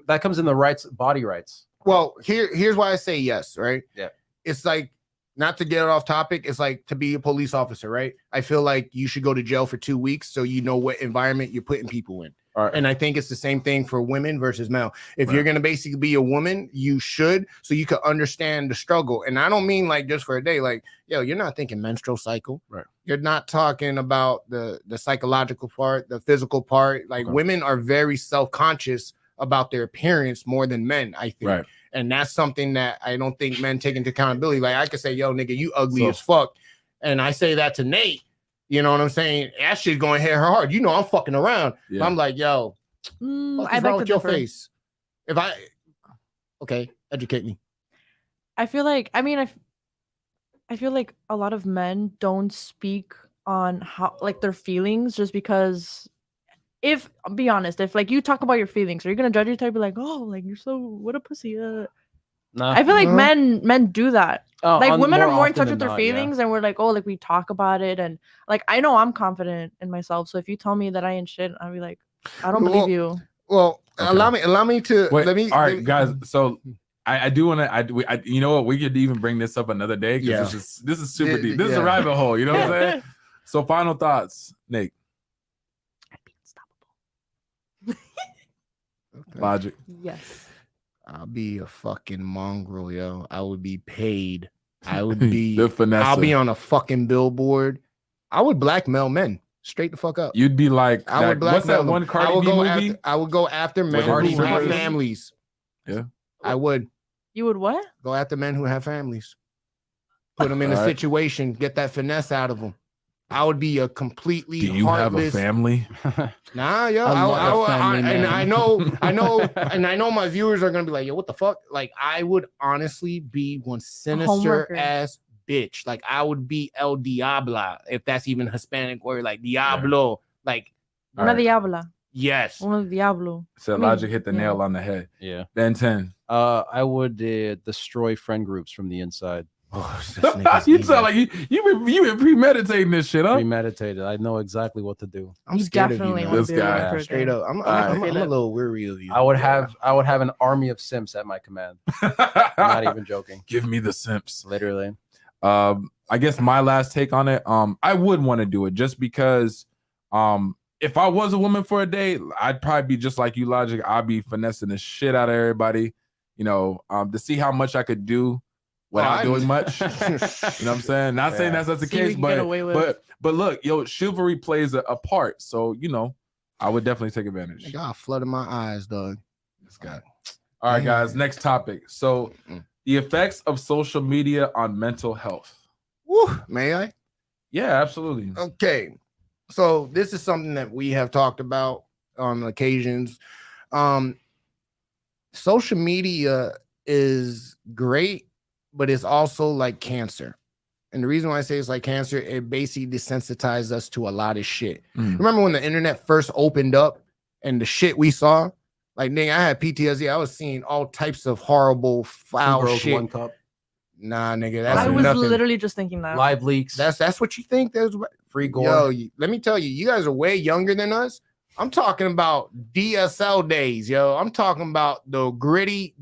D: that comes in the rights, body rights.
B: Well, here's why I say yes, right?
D: Yeah.
B: It's like, not to get it off topic, it's like to be a police officer, right? I feel like you should go to jail for 2 weeks so you know what environment you're putting people in.
A: all right.
B: And I think it's the same thing for women versus male. If you're
A: Right.
B: going to basically be a woman, you should, so you can understand the struggle. And I don't mean like just for a day, like, yo, you're not thinking menstrual cycle.
A: Right.
B: You're not talking about the psychological part, the physical part. Like
A: Okay.
B: women are very self-conscious about their appearance more than men, I think.
A: Right.
B: And that's something that I don't think men take into accountability. Like I could say, yo, nigga, you ugly
A: So-
B: as fuck. And I say that to Nate. You know what I'm saying? That shit's going to hit her hard. You know, I'm fucking around.
A: Yeah.
B: I'm like, yo, what's
C: I
B: wrong
C: beg to
B: with your
C: differ.
B: face? Okay, educate me.
C: I feel like, I mean, I feel like a lot of men don't speak on how, like, their feelings, just because, if, I'll be honest, if like you talk about your feelings, are you gonna judge your type? Be like, oh, like you're so, what a pussy.
D: Nah,
C: I feel like
B: Uh-huh.
C: men do that.
D: Oh,
C: Like women are more in
D: often
C: touch
D: than
C: with their
D: not, yeah.
C: feelings, and we're like, oh, like we talk about it, and like I know I'm confident in myself. So if you tell me that I ain't shit, I'll be like, I don't believe
B: Well,
C: you.
B: Well,
A: Okay.
B: allow me to
A: Wait,
B: let me.
A: all
B: let
A: right,
B: me-
A: guys. So I do want to. You know what? We could even bring this up another day because
B: Yeah.
A: this is super
B: Yeah,
A: deep. This is a
B: yeah.
A: rabbit hole. You know what I'm saying? So final thoughts, Nick.
C: I'd be unstoppable.
A: Logic.
C: Yes.
B: I'll be a fucking mongrel, yo. I would be paid. I would be.
A: The finesse.
B: I'll be on a fucking billboard. I would blackmail men straight the fuck up.
A: You'd be like,
B: I would
A: what's
B: blackmail
A: that
B: them.
A: one
B: I
A: Cardi
B: would
A: B
B: go
A: movie?
B: after. I would go after men
A: Hardy
B: who have
A: Brothers?
B: families.
A: Yeah.
B: I would
C: You would what?
B: go after men who have families. Put them in a
A: All right.
B: situation. Get that finesse out of them. I would be a completely
A: Do you have a
B: heartless.
A: family?
B: Nah, yo,
D: I'm not a family
B: and
D: man.
B: I know my viewers are gonna be like, yo, what the fuck? Like, I would honestly be one sinister
C: homeworker.
B: ass bitch. Like, I would be El Diablo, if that's even a Hispanic word, like Diablo. Like,
A: All
C: Una
A: right.
C: diabla.
B: yes.
C: Una diablo.
A: So
C: I mean,
A: Logic hit the
C: yeah.
A: nail on the head.
D: Yeah.
A: Ben 10.
D: I would destroy friend groups from the inside.
B: Oh, this nigga's
A: You
B: evil.
A: sound like you been premeditating this shit, huh?
D: Premeditated. I know exactly what to do.
B: I'm
C: You
B: scared of you,
C: definitely
B: man.
C: wanna
A: This
C: be a
A: guy.
C: hypocrite.
B: Straight up. I'm
A: right.
B: a little weary of you.
D: I would have an army of simps at my command. I'm not even joking.
A: Give me the simps.
D: Literally.
A: I guess my last take on it, I would want to do it just because if I was a woman for a day, I'd probably be just like you, Logic. I'd be finessing the shit out of everybody, you know, to see how much I could do without
B: I-
A: doing much. You know what I'm saying? Not saying
D: Yeah.
A: that's the
C: See what you
A: case,
C: can get
A: but
C: away with.
A: look, yo, chivalry plays a part. So you know, I would definitely take advantage.
B: God flooded my eyes, dog.
A: This guy. All right, guys. Next topic. So the effects of social media on mental health.
B: Woo, may I?
A: Yeah, absolutely.
B: Okay. So this is something that we have talked about on occasions. Social media is great, but it's also like cancer. And the reason why I say it's like cancer, it basically desensitized us to a lot of shit.
A: Mm.
B: Remember when the internet first opened up and the shit we saw? Like, nigga, I had PTSD. I was seeing all types of horrible,
D: Two
B: foul
D: girls,
B: shit.
D: one cup.
B: Nah, nigga, that's
C: I was
B: nothing.
C: literally just thinking that.
D: Live leaks.
B: That's what you think? There's
D: free gore.
B: Yo, let me tell you, you guys are way younger than us. I'm talking about DSL days, yo. I'm talking about the gritty.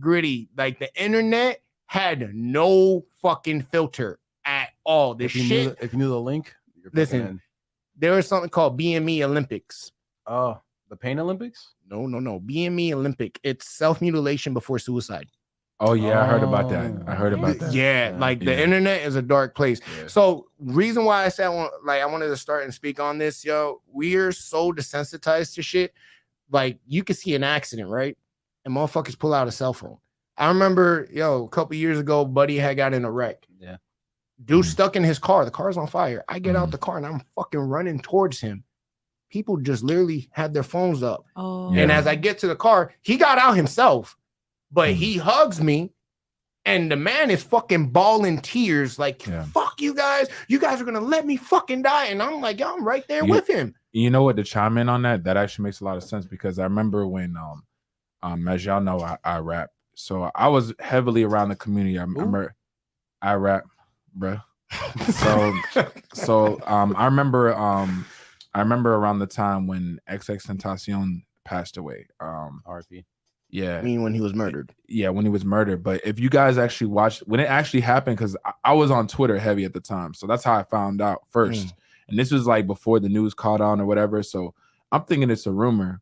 B: Like the internet had no fucking filter at all. This
D: if you
B: shit.
D: knew, if you knew the link, you're
B: Listen.
D: fucking in.
B: There was something called BME Olympics.
D: Oh, the Pain Olympics.
B: No. BME Olympic. It's self-mutilation before suicide.
A: Oh yeah, I heard about that. I heard about that.
B: Yeah,
D: Yeah.
B: like the
A: Yeah.
B: internet is a dark place.
A: Yeah.
B: So reason why I said I wanted to start and speak on this, yo, we're so desensitized to shit. Like you can see an accident, right? And motherfuckers pull out a cell phone. I remember, a couple years ago, buddy had got in a wreck.
D: Yeah.
B: Dude
A: Mhm.
B: stuck in his car. The car's on fire. I get out
A: Mhm.
B: the car and I'm fucking running towards him. People just literally had their phones up.
C: Oh.
A: Yeah.
B: And as I get to the car, he got out himself, but
A: Mhm.
B: he hugs me. And the man is fucking bawling tears, like,
A: Yeah.
B: fuck you guys. You guys are gonna let me fucking die. And I'm like, yo, I'm right there
A: You-
B: with him.
A: You know what? To chime in on that, that actually makes a lot of sense because I remember when, as y'all know, I rap, so I was heavily around the community. I remember I rap, bruh. So I remember around the time when XXXTentacion passed away.
D: RP.
A: Yeah,
B: I mean, when he was murdered.
A: yeah, when he was murdered. But if you guys actually watched when it actually happened, because I was on Twitter heavy at the time, so that's how I found out first. And this was like before the news caught on or whatever. So I'm thinking it's a rumor.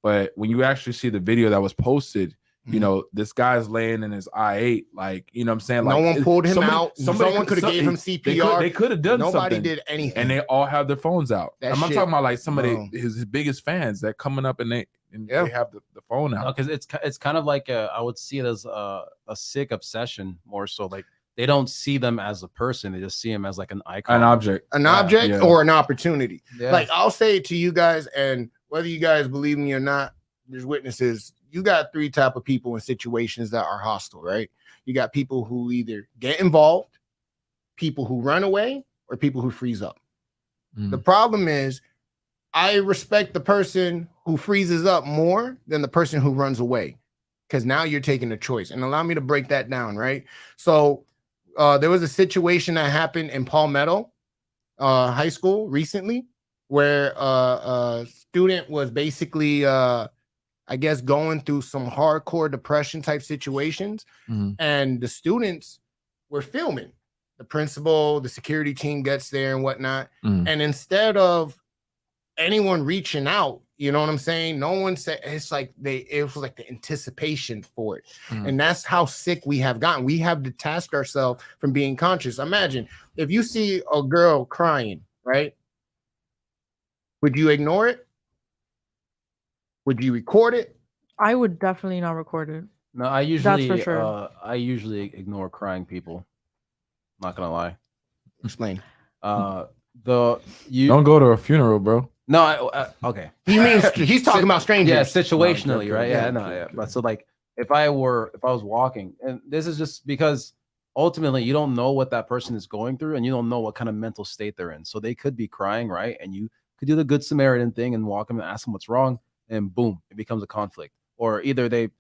A: But when you actually see the video that was posted, you know, this guy's laying in his I-8, like, you know what I'm saying? Like,
B: No one pulled him
A: somebody-
B: out. Someone could have gave him CPR.
A: They could have done
B: Nobody
A: something.
B: did anything.
A: And they all have their phones out.
B: That
A: I'm not
B: shit,
A: talking about like somebody
B: bro.
A: his biggest fans that coming up and they
B: Yeah.
A: have the phone out.
D: Because it's kind of like I would see it as a sick obsession more so. Like they don't see them as a person; they just see him as like an icon,
A: An object.
B: An object
A: Yeah.
B: or an opportunity.
D: Yeah.
B: Like, I'll say it to you guys, and whether you guys believe me or not, there's witnesses. You got three type of people in situations that are hostile, right? You got people who either get involved, people who run away, or people who freeze up.
A: Mm.
B: The problem is, I respect the person who freezes up more than the person who runs away, because now you're taking a choice. And allow me to break that down, right? So there was a situation that happened in Palmetto High School recently, where a student was basically, I guess, going through some hardcore depression type situations,
A: Mhm.
B: and the students were filming. The principal, the security team gets there and whatnot.
A: Mhm.
B: And instead of anyone reaching out, you know what I'm saying? No one said, it's like it was like the anticipation for it.
A: Mhm.
B: And that's how sick we have gotten. We have detached ourselves from being conscious. Imagine if you see a girl crying, right? Would you ignore it? Would you record it?
C: I would definitely not record it.
D: No, I usually
C: for sure.
D: I usually ignore crying people. Not gonna lie.
B: Explain.
A: Don't go to a funeral, bro.
D: No, okay.
B: He means he's talking about strangers.
D: Yeah, situationally,
A: okay,
D: right?
A: okay,
D: Yeah, no,
A: okay,
D: yeah.
A: okay.
D: But so like if I was walking, and this is just because ultimately you don't know what that person is going through and you don't know what kind of mental state they're in. So they could be crying, right? And you could do the good Samaritan thing and walk them and ask them what's wrong, and boom, it becomes a conflict. Or either they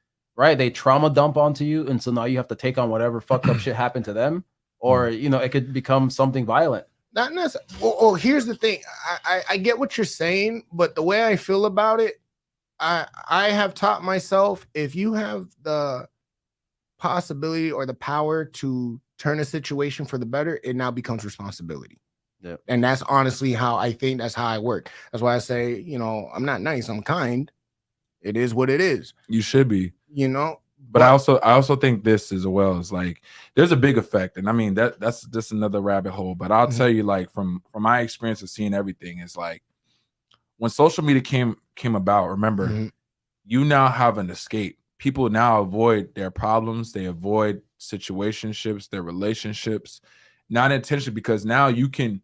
D: trauma dump onto you, and so now you have to take on whatever fucked up shit happened to them, or it could become something violent.
B: Not necessarily. Well, here's the thing. I get what you're saying, but the way I feel about it, I have taught myself, if you have the possibility or the power to turn a situation for the better, it now becomes responsibility.
D: Yeah.
B: And that's honestly how I think, that's how I work. That's why I say, I'm not nice, I'm kind. It is what it is,
A: You should be. But I also think this as well is like there's a big effect, and I mean that's just another rabbit hole. But I'll tell you, like from my experience of seeing everything, is like when social media came about. Remember, you now have an escape. People now avoid their problems, they avoid situationships, their relationships, not intentionally, because now you can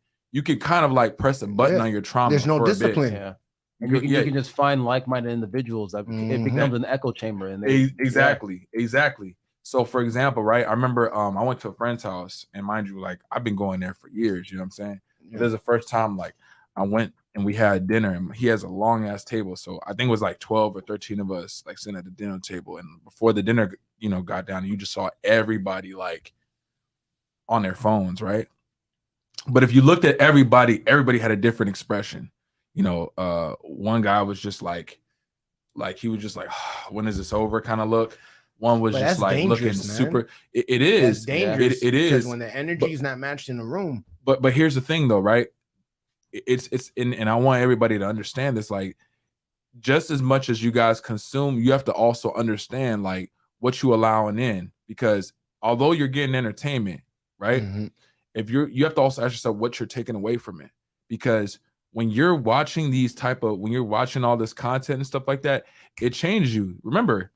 A: kind of like press a button on your trauma.
B: There's no
A: for a bit.
B: discipline.
D: Yeah. And you can just find like-minded individuals that it becomes an echo chamber. And
A: exactly. So for example, right, I remember I went to a friend's house, and mind you, like I've been going there for years, you know what I'm saying? But there's the first time like I went and we had dinner, and he has a long ass table. So I think it was like 12 or 13 of us like sitting at the dinner table. And before the dinner, got down, you just saw everybody like on their phones, right? But if you looked at everybody had a different expression. One guy was just like he was just like, when is this over kind of look. One was just like looking super. It is dangerous. It is
B: when the energy is not matched in the room.
A: But here's the thing though, right? And I want everybody to understand this. Like, just as much as you guys consume, you have to also understand like what you allowing in, because although you're getting entertainment, right? If you have to also ask yourself what you're taking away from it, because when you're watching when you're watching all this content and stuff like that, it changes you. Remember,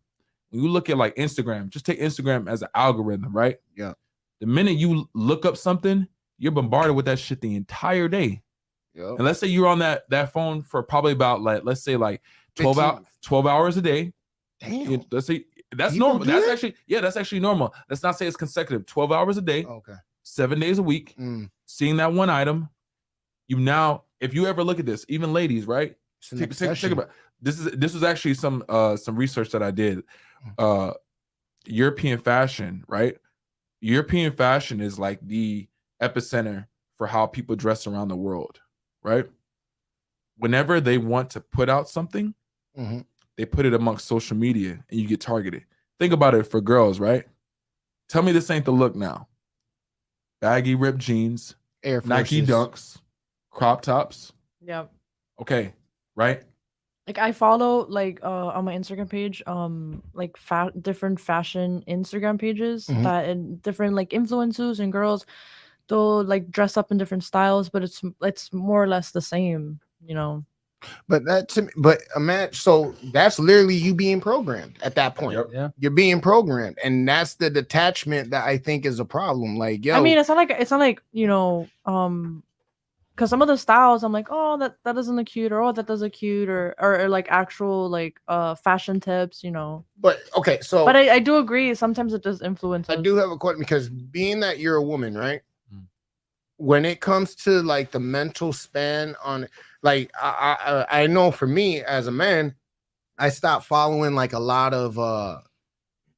A: when you look at like Instagram, just take Instagram as an algorithm, right?
B: Yeah.
A: The minute you look up something, you're bombarded with that shit the entire day.
B: Yep.
A: And let's say you're on that phone for probably about let's say 12 hours a day.
B: Damn.
A: Let's say that's
B: People
A: normal.
B: do
A: That's
B: that?
A: actually normal. Let's not say it's consecutive. 12 hours a day.
B: Okay.
A: 7 days a week. Seeing that one item. If you ever look at this, even ladies, right? Take about this was actually some research that I did. European fashion, right? European fashion is like the epicenter for how people dress around the world, right? Whenever they want to put out something, they put it amongst social media and you get targeted. Think about it for girls, right? Tell me this ain't the look now. Baggy ripped jeans,
B: Air Forces,
A: Nike Dunks, crop tops.
C: Yep.
A: Okay, right?
C: Like I follow like on my Instagram page like different fashion Instagram pages that and different like influencers and girls, they'll like dress up in different styles, but it's more or less the same,
B: But so that's literally you being programmed at that point.
A: Yep.
D: Yeah.
B: You're being programmed, and that's the detachment that I think is a problem. Like, yo,
C: I mean, it's not like because some of the styles I'm like, oh, that doesn't look cute, or oh, that does look cute, or like actual like fashion tips,
B: But okay, so
C: but I do agree sometimes it does influence
B: I
C: us.
B: do have a question, because being that you're a woman, right? When it comes to like the mental span on, like I know for me as a man, I stopped following like a lot of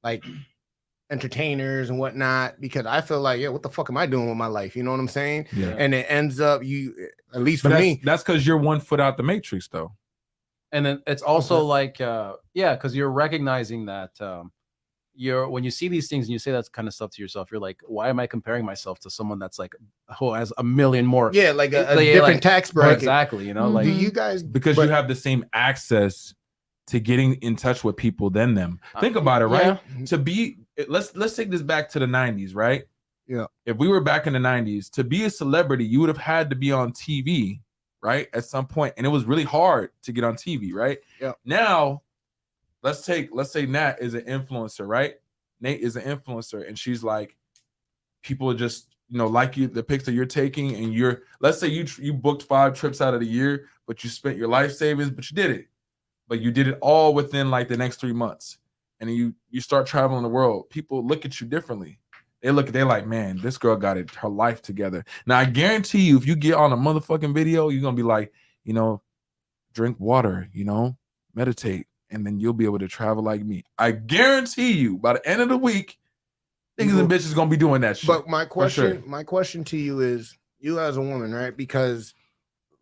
B: like entertainers and whatnot, because I feel like, yeah, what the fuck am I doing with my life? You know what I'm saying?
A: Yeah.
B: And it ends up at least for me.
A: That's because you're 1 foot out the matrix, though.
D: And then it's also like, because you're recognizing that when you see these things and you say that kind of stuff to yourself, you're like, why am I comparing myself to someone that's like who has a million more?
B: Yeah, like a different tax bracket.
D: Exactly.
B: Like, do you guys,
A: because you have the same access to getting in touch with people than them. Think about it, right?
B: Yeah.
A: Let's take this back to the 90s, right?
B: Yeah.
A: If we were back in the 90s, to be a celebrity, you would have had to be on TV, right? At some point, and it was really hard to get on TV, right?
B: Yeah.
A: Now, let's say Nat is an influencer, right? Nate is an influencer, and she's like, people just like the pics that you're taking, and let's say you booked 5 trips out of the year, but you spent your life savings, but you did it. But you did it all within like the next 3 months. And you start traveling the world. People look at you differently. They're like, man, this girl got her life together. Now, I guarantee you, if you get on a motherfucking video, you're going to be like, drink water, meditate, and then you'll be able to travel like me. I guarantee you, by the end of the week, niggas and bitches going to be doing that shit.
B: But my question to you is, you as a woman, right? Because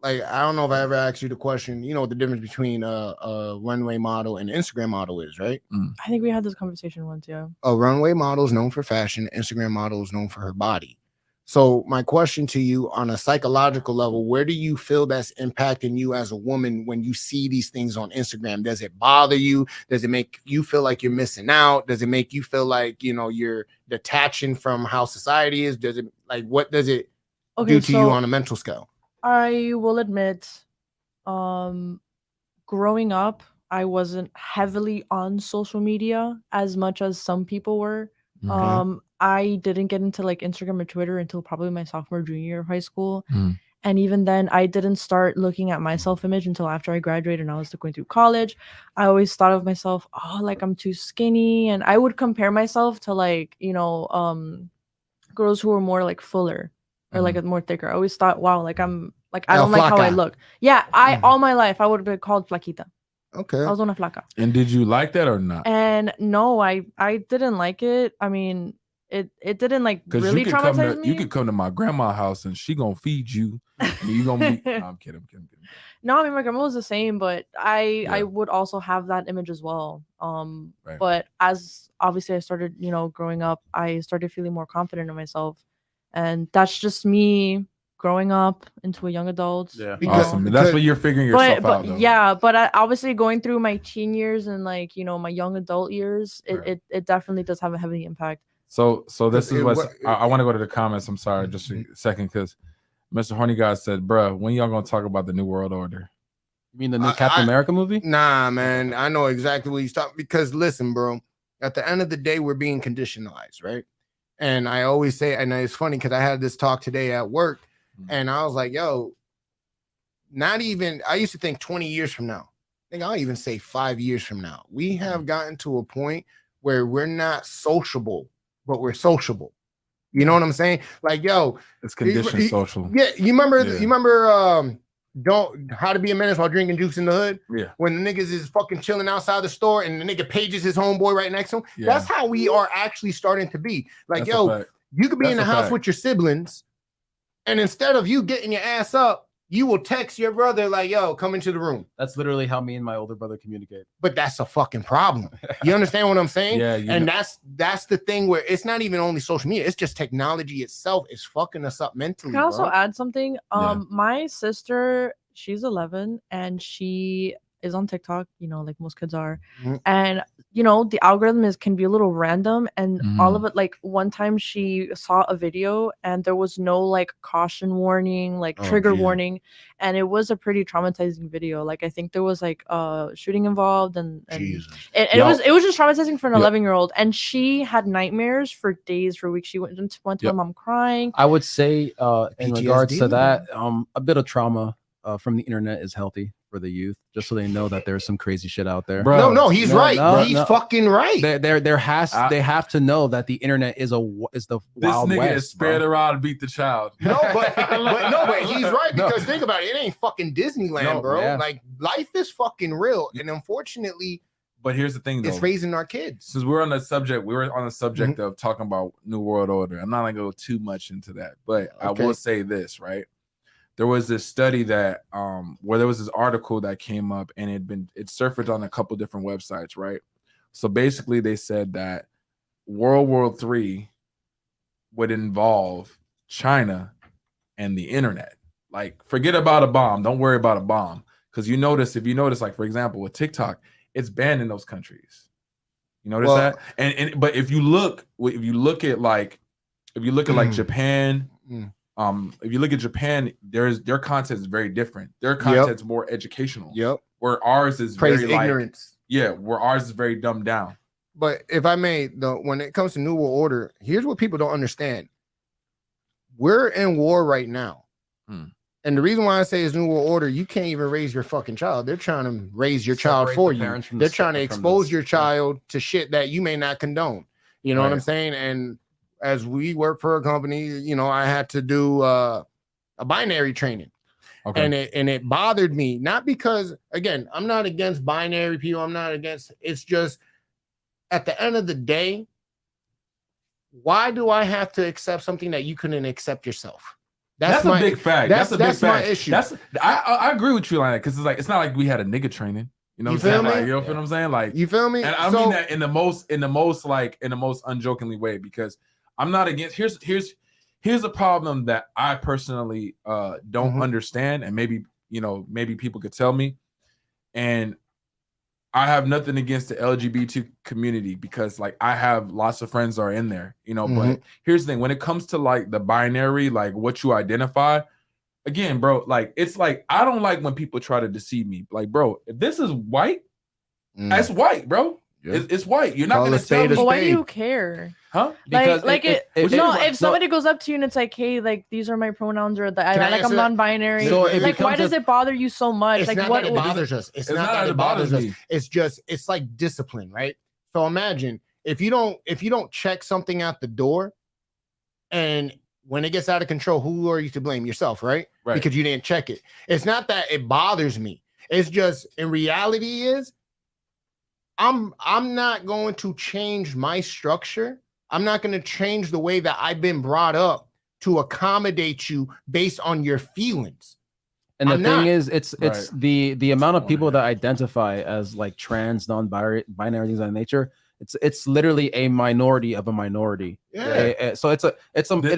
B: like, I don't know if I ever asked you the question, what the difference between a runway model and an Instagram model is, right?
C: I think we had this conversation once, yeah.
B: A runway model is known for fashion. Instagram model is known for her body. So my question to you on a psychological level, where do you feel that's impacting you as a woman when you see these things on Instagram? Does it bother you? Does it make you feel like you're missing out? Does it make you feel like, you know, you're detaching from how society is? Does it like, what does it do to you on a mental scale?
C: I will admit, growing up, I wasn't heavily on social media as much as some people were. I didn't get into like Instagram or Twitter until probably my sophomore, junior year of high school. And even then, I didn't start looking at my self-image until after I graduated and I was going through college. I always thought of myself, oh, like I'm too skinny. And I would compare myself to like, you know, girls who were more like fuller or like more thicker. I always thought, wow, like I'm like, I don't like how I look. Yeah, all my life, I would have been called flaquita.
B: Okay.
C: I was una flaca.
A: And did you like that or not?
C: And no, I didn't like it. I mean, it didn't like really traumatize me.
A: You could come to my grandma's house and she gonna feed you. You gonna be. No, I'm kidding.
C: No, I mean my grandma was the same, but I would also have that image as well.
A: Right.
C: But as obviously I started, you know, growing up, I started feeling more confident in myself, and that's just me growing up into a young adult.
D: Yeah,
A: awesome. That's what you're figuring yourself out. Though.
C: Yeah, but obviously going through my teen years and like, you know, my young adult years, it definitely does have a heavy impact.
A: So this is what I want to go to the comments. I'm sorry, just a second, because Mr. Horny God said, "Bruh, when y'all gonna talk about the New World Order?"
D: You mean the new Captain America movie?
B: Nah, man, I know exactly what he's talking. Because listen, bro, at the end of the day, we're being conditionalized, right? And I always say, and it's funny because I had this talk today at work, and I was like, "Yo, not even." I used to think 20 years from now. I think I'll even say 5 years from now. We have gotten to a point where we're not sociable, but we're sociable. You know what I'm saying? Like, yo,
A: it's conditioned social.
B: Yeah, you remember don't How to Be a Menace While Drinking Juice in the Hood?
A: Yeah.
B: When the niggas is fucking chilling outside the store and the nigga pages his homeboy right next to him. Yeah. That's how we are actually starting to be. Like, yo, you could be in the house with your siblings, and instead of you getting your ass up, you will text your brother like, yo, come into the room.
D: That's literally how me and my older brother communicate.
B: But that's a fucking problem. You understand what I'm saying?
A: Yeah.
B: And that's the thing where it's not even only social media. It's just technology itself is fucking us up mentally.
C: Can I also add something? My sister, she's 11 and she is on TikTok, you know, like most kids are. And you know, the algorithm can be a little random, and all of it, like one time she saw a video and there was no like caution warning, like trigger warning, and it was a pretty traumatizing video. Like I think there was like shooting involved, and it was just traumatizing for an 11-year-old, and she had nightmares for days, for weeks. She went to her mom crying.
D: I would say in regards to that, a bit of trauma from the internet is healthy for the youth, just so they know that there's some crazy shit out there.
B: Bro, no, he's right. He's fucking right.
D: They have to know that the internet is the wild
A: this nigga
D: west.
A: Is spared around to beat the child.
B: But he's right, because think about it. It ain't fucking Disneyland, bro. Yeah. Like life is fucking real, and unfortunately.
A: But here's the thing, though.
B: It's raising our kids.
A: Since we were on the subject of talking about New World Order. I'm not gonna go too much into that, but I will say this, right? There was this study that where there was this article that came up, and it surfaced on a couple different websites, right? So basically they said that World War III would involve China and the internet. Like, forget about a bomb. Don't worry about a bomb. Because if you notice, like, for example, with TikTok, it's banned in those countries. You notice that? But if you look at like Japan, if you look at Japan, their content is very different. Their content's more educational. Where ours is
B: praise
A: very
B: ignorance.
A: Where ours is very dumbed down.
B: But if I may, though, when it comes to New World Order, here's what people don't understand. We're in war right now. And the reason why I say it's New World Order, you can't even raise your fucking child. They're trying to raise your child for you. They're trying to expose your child to shit that you may not condone. You know what I'm saying? And as we work for a company, you know, I had to do a binary training. And it bothered me, not because, again, I'm not against binary people. I'm not against, it's just at the end of the day, why do I have to accept something that you couldn't accept yourself?
A: That's a big fact. That's a big fact.
B: My issue.
A: I agree with you on that, because it's not like we had a nigga training. You know what I'm saying? Like, you know what I'm saying? Like,
B: you feel me?
A: And I mean that in the most unjokingly way, because I'm not against. here's a problem that I personally don't
B: Mhm.
A: understand, and maybe maybe people could tell me. And I have nothing against the LGBT community because like I have lots of friends that are in there, but here's the thing, when it comes to like the binary, like what you identify, again, bro, like it's like I don't like when people try to deceive me. Like, bro, if this is white, that's white, bro.
B: Yeah.
A: It's white. You're not
B: Call a
A: gonna tell
B: spade a
A: me,
C: But why do
B: spade.
C: you care?
A: huh?
D: Because
C: Like
A: What you
C: no,
A: mean?
C: if somebody goes up to you and it's like, hey, like these are my pronouns, or that
B: Can I
C: I'm
B: answer that?
C: non-binary.
D: So it
C: like, why
D: becomes
C: does it bother you so much?
B: It's
C: Like,
B: not
C: what?
B: that it bothers us. It's not that it
A: bothers
B: bothers us.
A: me.
B: It's just it's like discipline, right? So imagine if you don't check something at the door, and when it gets out of control, who are you to blame? Yourself, right?
A: Right.
B: Because you didn't check it. It's not that it bothers me. It's just in reality is I'm not going to change my structure. I'm not going to change the way that I've been brought up to accommodate you based on your feelings.
D: And the
B: I'm
D: thing
B: not.
D: is, it's
A: Right.
D: the amount of people that
A: 1.5.
D: identify as like trans, non-binary things of nature. It's literally a minority of a minority.
B: Yeah.
D: So it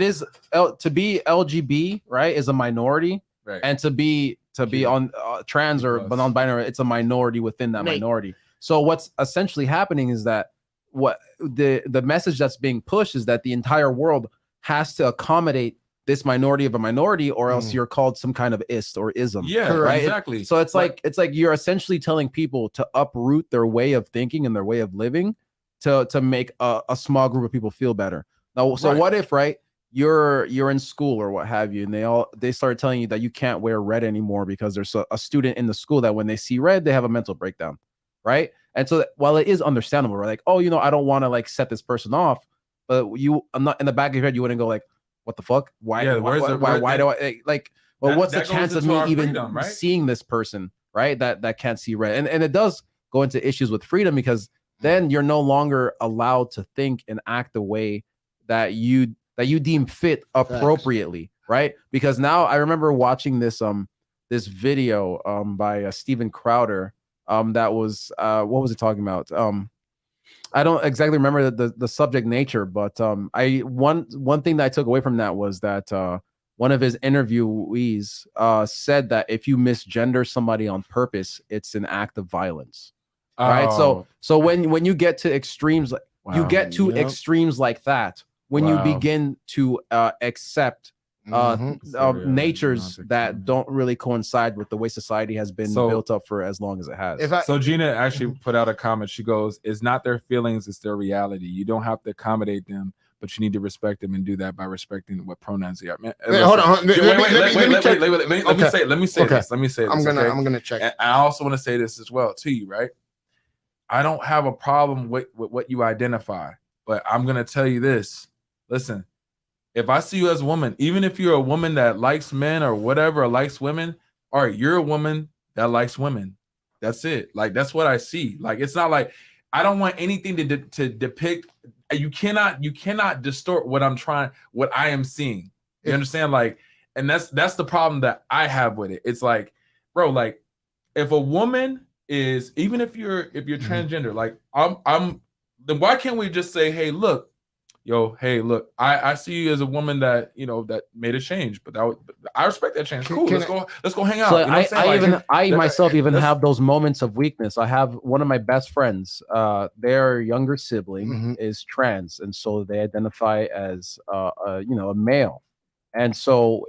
D: is to be LGB, right, is a minority,
A: Right.
D: and to be
A: Q.
D: on trans or
A: Plus.
D: non-binary, it's a minority within that
B: Nate.
D: minority. So what's essentially happening is that what the message that's being pushed is that the entire world has to accommodate this minority of a minority, or else you're called some kind of ist or ism.
A: Yeah,
B: Correct.
A: exactly.
D: So it's
A: But-
D: like you're essentially telling people to uproot their way of thinking and their way of living to make a small group of people feel better. Now, so
A: Right.
D: what if, right, you're in school or what have you, and they start telling you that you can't wear red anymore because there's a student in the school that when they see red, they have a mental breakdown, right? And so while it is understandable, we're like, oh, I don't want to like set this person off, but I'm not in the back of your head, you wouldn't go like, what the fuck? Why?
A: Yeah,
D: why do I like? Well,
A: That-
D: what's the
A: that goes
D: chance of
A: into
D: me
A: our
D: even
A: freedom, right?
D: seeing this person, right? That can't see red, and it does go into issues with freedom because then you're no longer allowed to think and act the way that you deem fit appropriately, right? Because now I remember watching this video by Steven Crowder that was what was it talking about? I don't exactly remember the subject nature, but one thing that I took away from that was that one of his interviewees said that if you misgender somebody on purpose, it's an act of violence. Right.
A: Oh,
D: So when you get to extremes, you
A: wow.
D: get to
B: Yep.
D: extremes like that when you
A: Wow.
D: begin to accept
B: Mhm.
D: natures
A: not
D: that
A: extreme.
D: don't really coincide with the way society has been
A: So-
D: built up for as long as it has.
B: If I
A: So Gina actually put out a comment. She goes, "It's not their feelings; it's their reality. You don't have to accommodate them, but you need to respect them and do that by respecting what pronouns they are." Man,
B: Wait, hold on.
A: Let me say
B: Okay.
A: this. Let me say this. okay?
B: I'm gonna check.
A: And I also want to say this as well to you, right? I don't have a problem with what you identify, but I'm gonna tell you this. Listen, if I see you as a woman, even if you're a woman that likes men or whatever, or likes women, all right, you're a woman that likes women. That's it. Like that's what I see. Like it's not like I don't want anything to depict. You cannot distort what I am seeing. You understand? Like, and that's the problem that I have with it. It's like, bro, like if a woman is, even if you're transgender, like I'm then why can't we just say, hey, look, I see you as a woman that that made a change, but I respect that change. Cool, let's go hang out.
D: So
A: You know what I'm saying?
D: I myself even
A: that's-
D: have those moments of weakness. I have one of my best friends, their younger sibling
B: Mhm.
D: is trans, and so they identify as a male, and so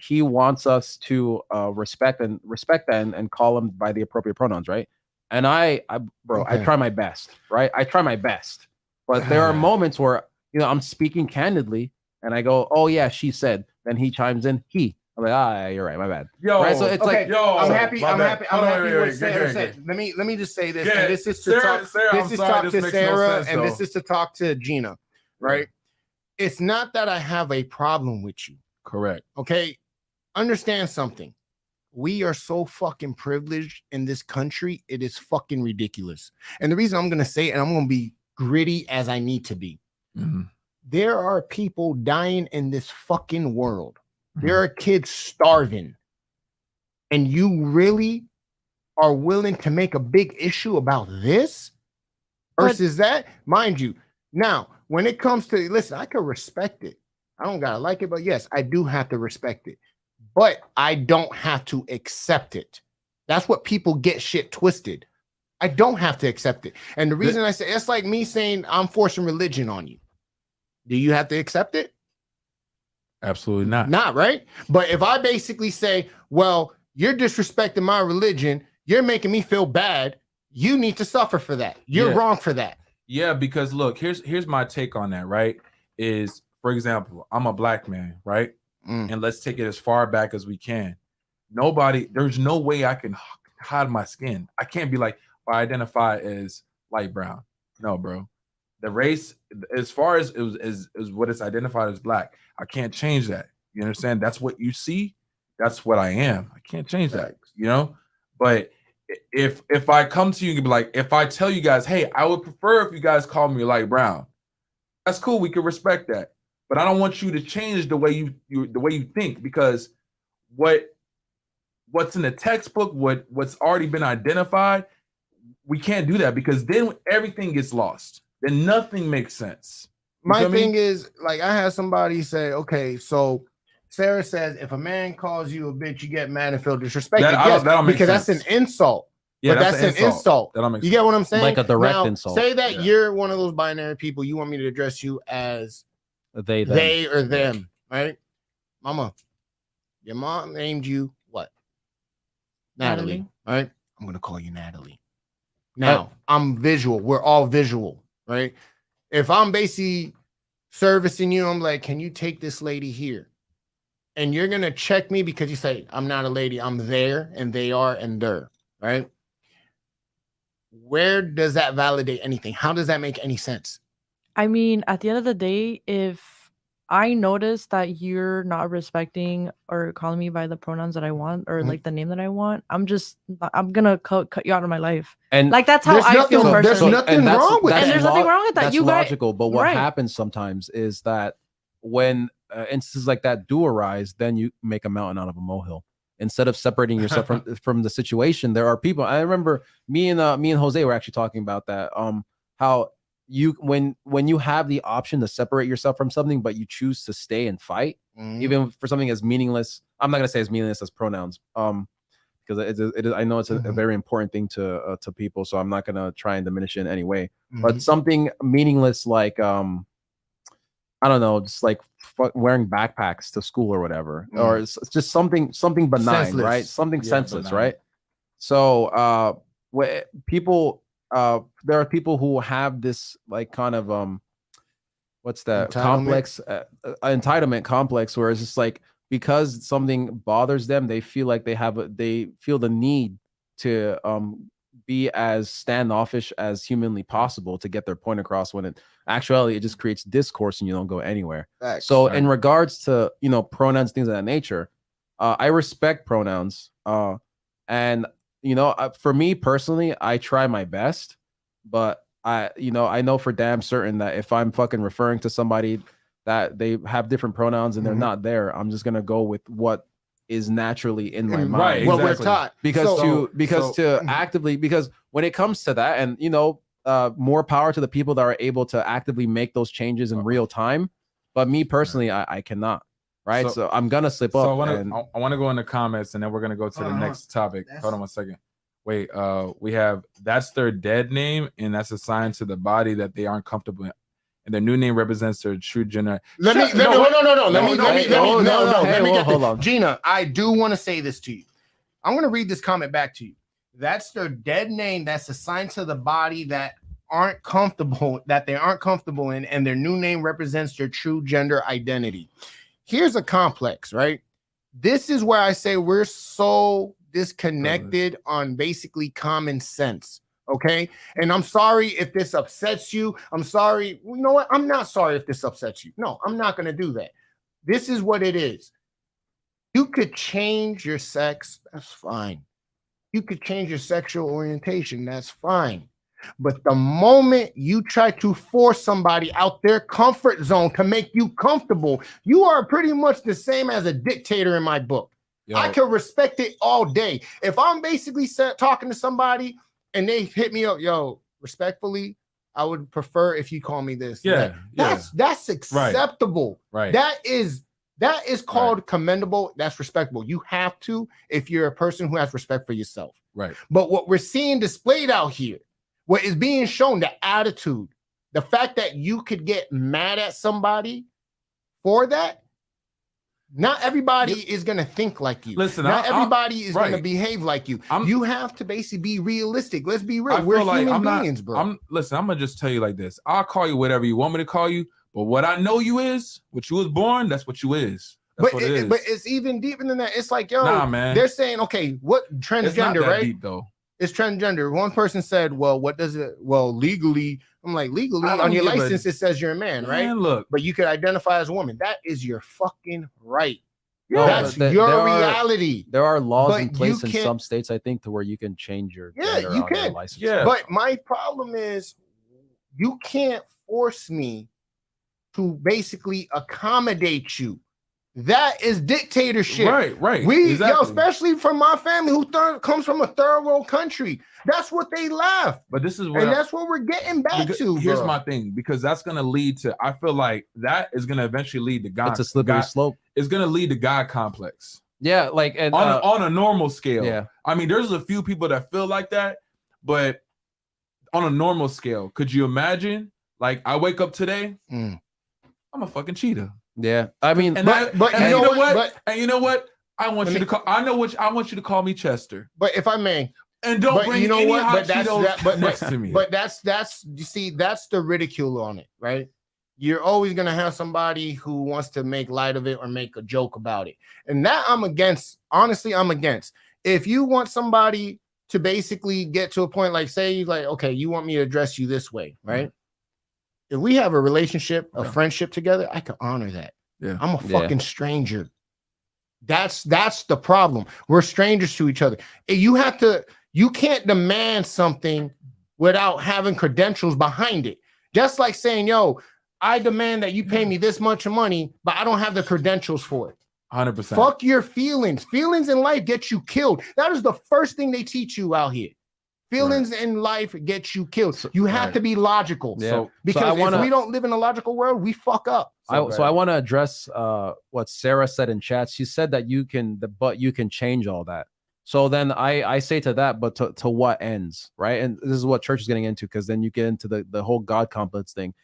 D: he wants us to respect that and call him by the appropriate pronouns, right? And I
B: Okay.
D: try my best, right? I try my best, but there are moments where I'm speaking candidly, and I go, "Oh yeah, she said." Then he chimes in, "He." I'm like, "Ah, you're right, my bad."
A: Yo,
D: Right, so it's
B: Okay,
D: like,
A: yo,
B: I'm happy.
A: my
B: I'm
A: bad.
B: happy. I'm
A: Hold on,
B: happy
A: wait,
B: with
A: wait,
B: Sarah
A: good,
B: said.
A: good.
B: Let me just say this.
A: Yeah,
B: And this is to
A: Sarah,
B: talk.
A: Sarah, I'm
B: This is
A: sorry,
B: talk
A: this
B: to
A: makes no
B: Sarah,
A: sense,
B: and this
A: though.
B: is to talk to Gina. Right? It's not that I have a problem with you.
A: Correct.
B: Okay, understand something. We are so fucking privileged in this country. It is fucking ridiculous. And the reason I'm gonna say it, and I'm gonna be gritty as I need to be.
A: Mhm.
B: There are people dying in this fucking world.
A: Mm-hmm.
B: There are kids starving. And you really are willing to make a big issue about this
C: But-
B: versus that? Mind you, now when it comes to, listen, I can respect it. I don't gotta like it, but yes, I do have to respect it. But I don't have to accept it. That's what people get shit twisted. I don't have to accept it. And the reason I say it's like me saying I'm forcing religion on you. Do you have to accept it?
A: Absolutely not.
B: Not, right? But if I basically say, well, you're disrespecting my religion, you're making me feel bad, you need to suffer for that. You're wrong for that.
A: Yeah, because look, here's my take on that, right? Is, for example, I'm a black man, right? And let's take it as far back as we can. There's no way I can hide my skin. I can't be like, I identify as light brown. No, bro. The race, as far as is what it's identified as black, I can't change that. You understand? That's what you see. That's what I am. I can't change that, you know? But if I come to you and be like, if I tell you guys, hey, I would prefer if you guys call me light brown, that's cool. We can respect that. But I don't want you to change the way you think, because what's in the textbook, what's already been identified, we can't do that, because then everything gets lost. Then nothing makes sense.
B: My thing is, like, I had somebody say, okay, so Sarah says if a man calls you a bitch, you get mad and feel disrespected. Yes, because that's an insult. Yeah, but that's an insult. You get what I'm saying?
D: Like a direct insult.
B: Say that you're one of those binary people. You want me to address you as they or them, right? Mama, your mom named you what? Natalie. Right? I'm gonna call you Natalie. Now, I'm visual. We're all visual, right? If I'm basically servicing you, I'm like, can you take this lady here? And you're going to check me because you say, I'm not a lady, I'm there, and they are, and they're, right? Where does that validate anything? How does that make any sense?
C: I mean, at the end of the day, if I notice that you're not respecting or calling me by the pronouns that I want, or like the name that I want, I'm gonna cut you out of my life. And like, that's how I feel personally.
B: There's nothing wrong with that.
C: And there's nothing wrong with that.
D: That's logical. But what happens sometimes is that when instances like that do arise, then you make a mountain out of a molehill. Instead of separating yourself from the situation, there are people. I remember me and Jose were actually talking about that. How you when you have the option to separate yourself from something, but you choose to stay and fight, even for something as meaningless. I'm not gonna say as meaningless as pronouns, because it is. I know it's a very important thing to people, so I'm not gonna try and diminish it in any way. But something meaningless like I don't know, just like wearing backpacks to school or whatever, or it's just something benign, senseless. Right? Something senseless, benign. Right? So people. There are people who have this like kind of what's that complex entitlement complex, where it's just like, because something bothers them, they feel like they feel the need to be as standoffish as humanly possible to get their point across, when in actuality it just creates discourse and you don't go anywhere. So in regards to pronouns, things of that nature, I respect pronouns, and for me personally, I try my best, but I know for damn certain that if I'm fucking referring to somebody that they have different pronouns and they're not there, I'm just gonna go with what is naturally in my mind.
A: Right,
B: what we're taught.
C: Because
D: when it comes to that, and more power to the people that are able to actively make those changes in real time. But me personally, I cannot. Right, so I'm gonna slip up.
A: So I want to go in the comments, and then we're gonna go to the next topic. Hold on 1 second. Wait, we have that's their dead name, and that's assigned to the body that they aren't comfortable in, and their new name represents their true gender.
B: Let me get this. Gina, I do want to say this to you. I'm going to read this comment back to you. That's their dead name that's assigned to the body that they aren't comfortable in, and their new name represents their true gender identity. Here's a complex, right? This is where I say we're so disconnected on basically common sense. Okay. And I'm sorry if this upsets you. I'm sorry. You know what? I'm not sorry if this upsets you. No, I'm not going to do that. This is what it is. You could change your sex. That's fine. You could change your sexual orientation. That's fine. But the moment you try to force somebody out their comfort zone to make you comfortable, you are pretty much the same as a dictator in my book. Yo. I can respect it all day. If I'm basically talking to somebody and they hit me up, yo, respectfully, I would prefer if you call me this.
A: Yeah,
B: That's acceptable.
A: Right.
B: That is called commendable. That's respectable. You have to if you're a person who has respect for yourself.
A: Right.
B: But what we're seeing displayed out here, what is being shown, the attitude, the fact that you could get mad at somebody for that. Not everybody is going to think like you.
A: Listen,
B: not everybody is going to
A: right.
B: behave like you. You have to basically be realistic. Let's be real.
A: I
B: We're
A: feel like
B: human beings, bro.
A: Listen, I'm going to just tell you like this. I'll call you whatever you want me to call you, but what I know you is, what you was born, that's what you is. That's what it is.
B: But it's even deeper than that. It's like, yo,
A: nah, man.
B: They're saying, okay, what transgender,
A: it's not that
B: right?
A: deep, though.
B: It's transgender. One person said, well, what does it, well, legally, I'm like, legally on your license, it says you're a man, right?
A: Look.
B: But you could identify as a woman. That is your fucking right.
D: No,
B: that's your reality.
D: There are laws
B: But
D: in place
B: you
D: in some states, I think, to where you can change your
B: you
D: on
B: can.
D: your license.
A: Yeah.
B: But my problem is you can't force me to basically accommodate you. That is dictatorship.
A: Right.
B: Yo, especially from my family who comes from a third world country. That's what they laugh.
A: But this is what
B: that's what we're getting back to.
A: Here's
B: bro.
A: my thing, because that's gonna lead to, I feel like that is gonna eventually lead to God.
D: It's a slippery slope.
A: It's gonna lead to God complex.
D: Yeah, like and
A: on a normal scale.
D: Yeah.
A: I mean, there's a few people that feel like that, but on a normal scale, could you imagine? Like, I wake up today, I'm a fucking cheetah.
D: Yeah, I mean,
A: And you know what? And you know what? I want you to call. I want you to call me Chester.
B: But if I may,
A: and don't bring any hot Cheetos next to me.
B: But that's you see, that's the ridicule on it, right? You're always gonna have somebody who wants to make light of it or make a joke about it, and that I'm against. Honestly, I'm against. If you want somebody to basically get to a point, like say, like, okay, you want me to address you this way, right? If we have a relationship, a friendship together, I can honor that.
A: Yeah.
B: I'm a fucking stranger. That's the problem. We're strangers to each other. You can't demand something without having credentials behind it. Just like saying, yo, I demand that you pay me this much money, but I don't have the credentials for it.
A: 100%.
B: Fuck your feelings. Feelings in life get you killed. That is the first thing they teach you out here. Feelings in life get you killed. You have to be logical.
D: Yeah.
B: So, because if we don't live in a logical world, we fuck up.
D: So I want to address what Sarah said in chat. She said that you can change all that. So then I say to that, but to what ends, right? And this is what church is getting into, because then you get into the whole God complex thing.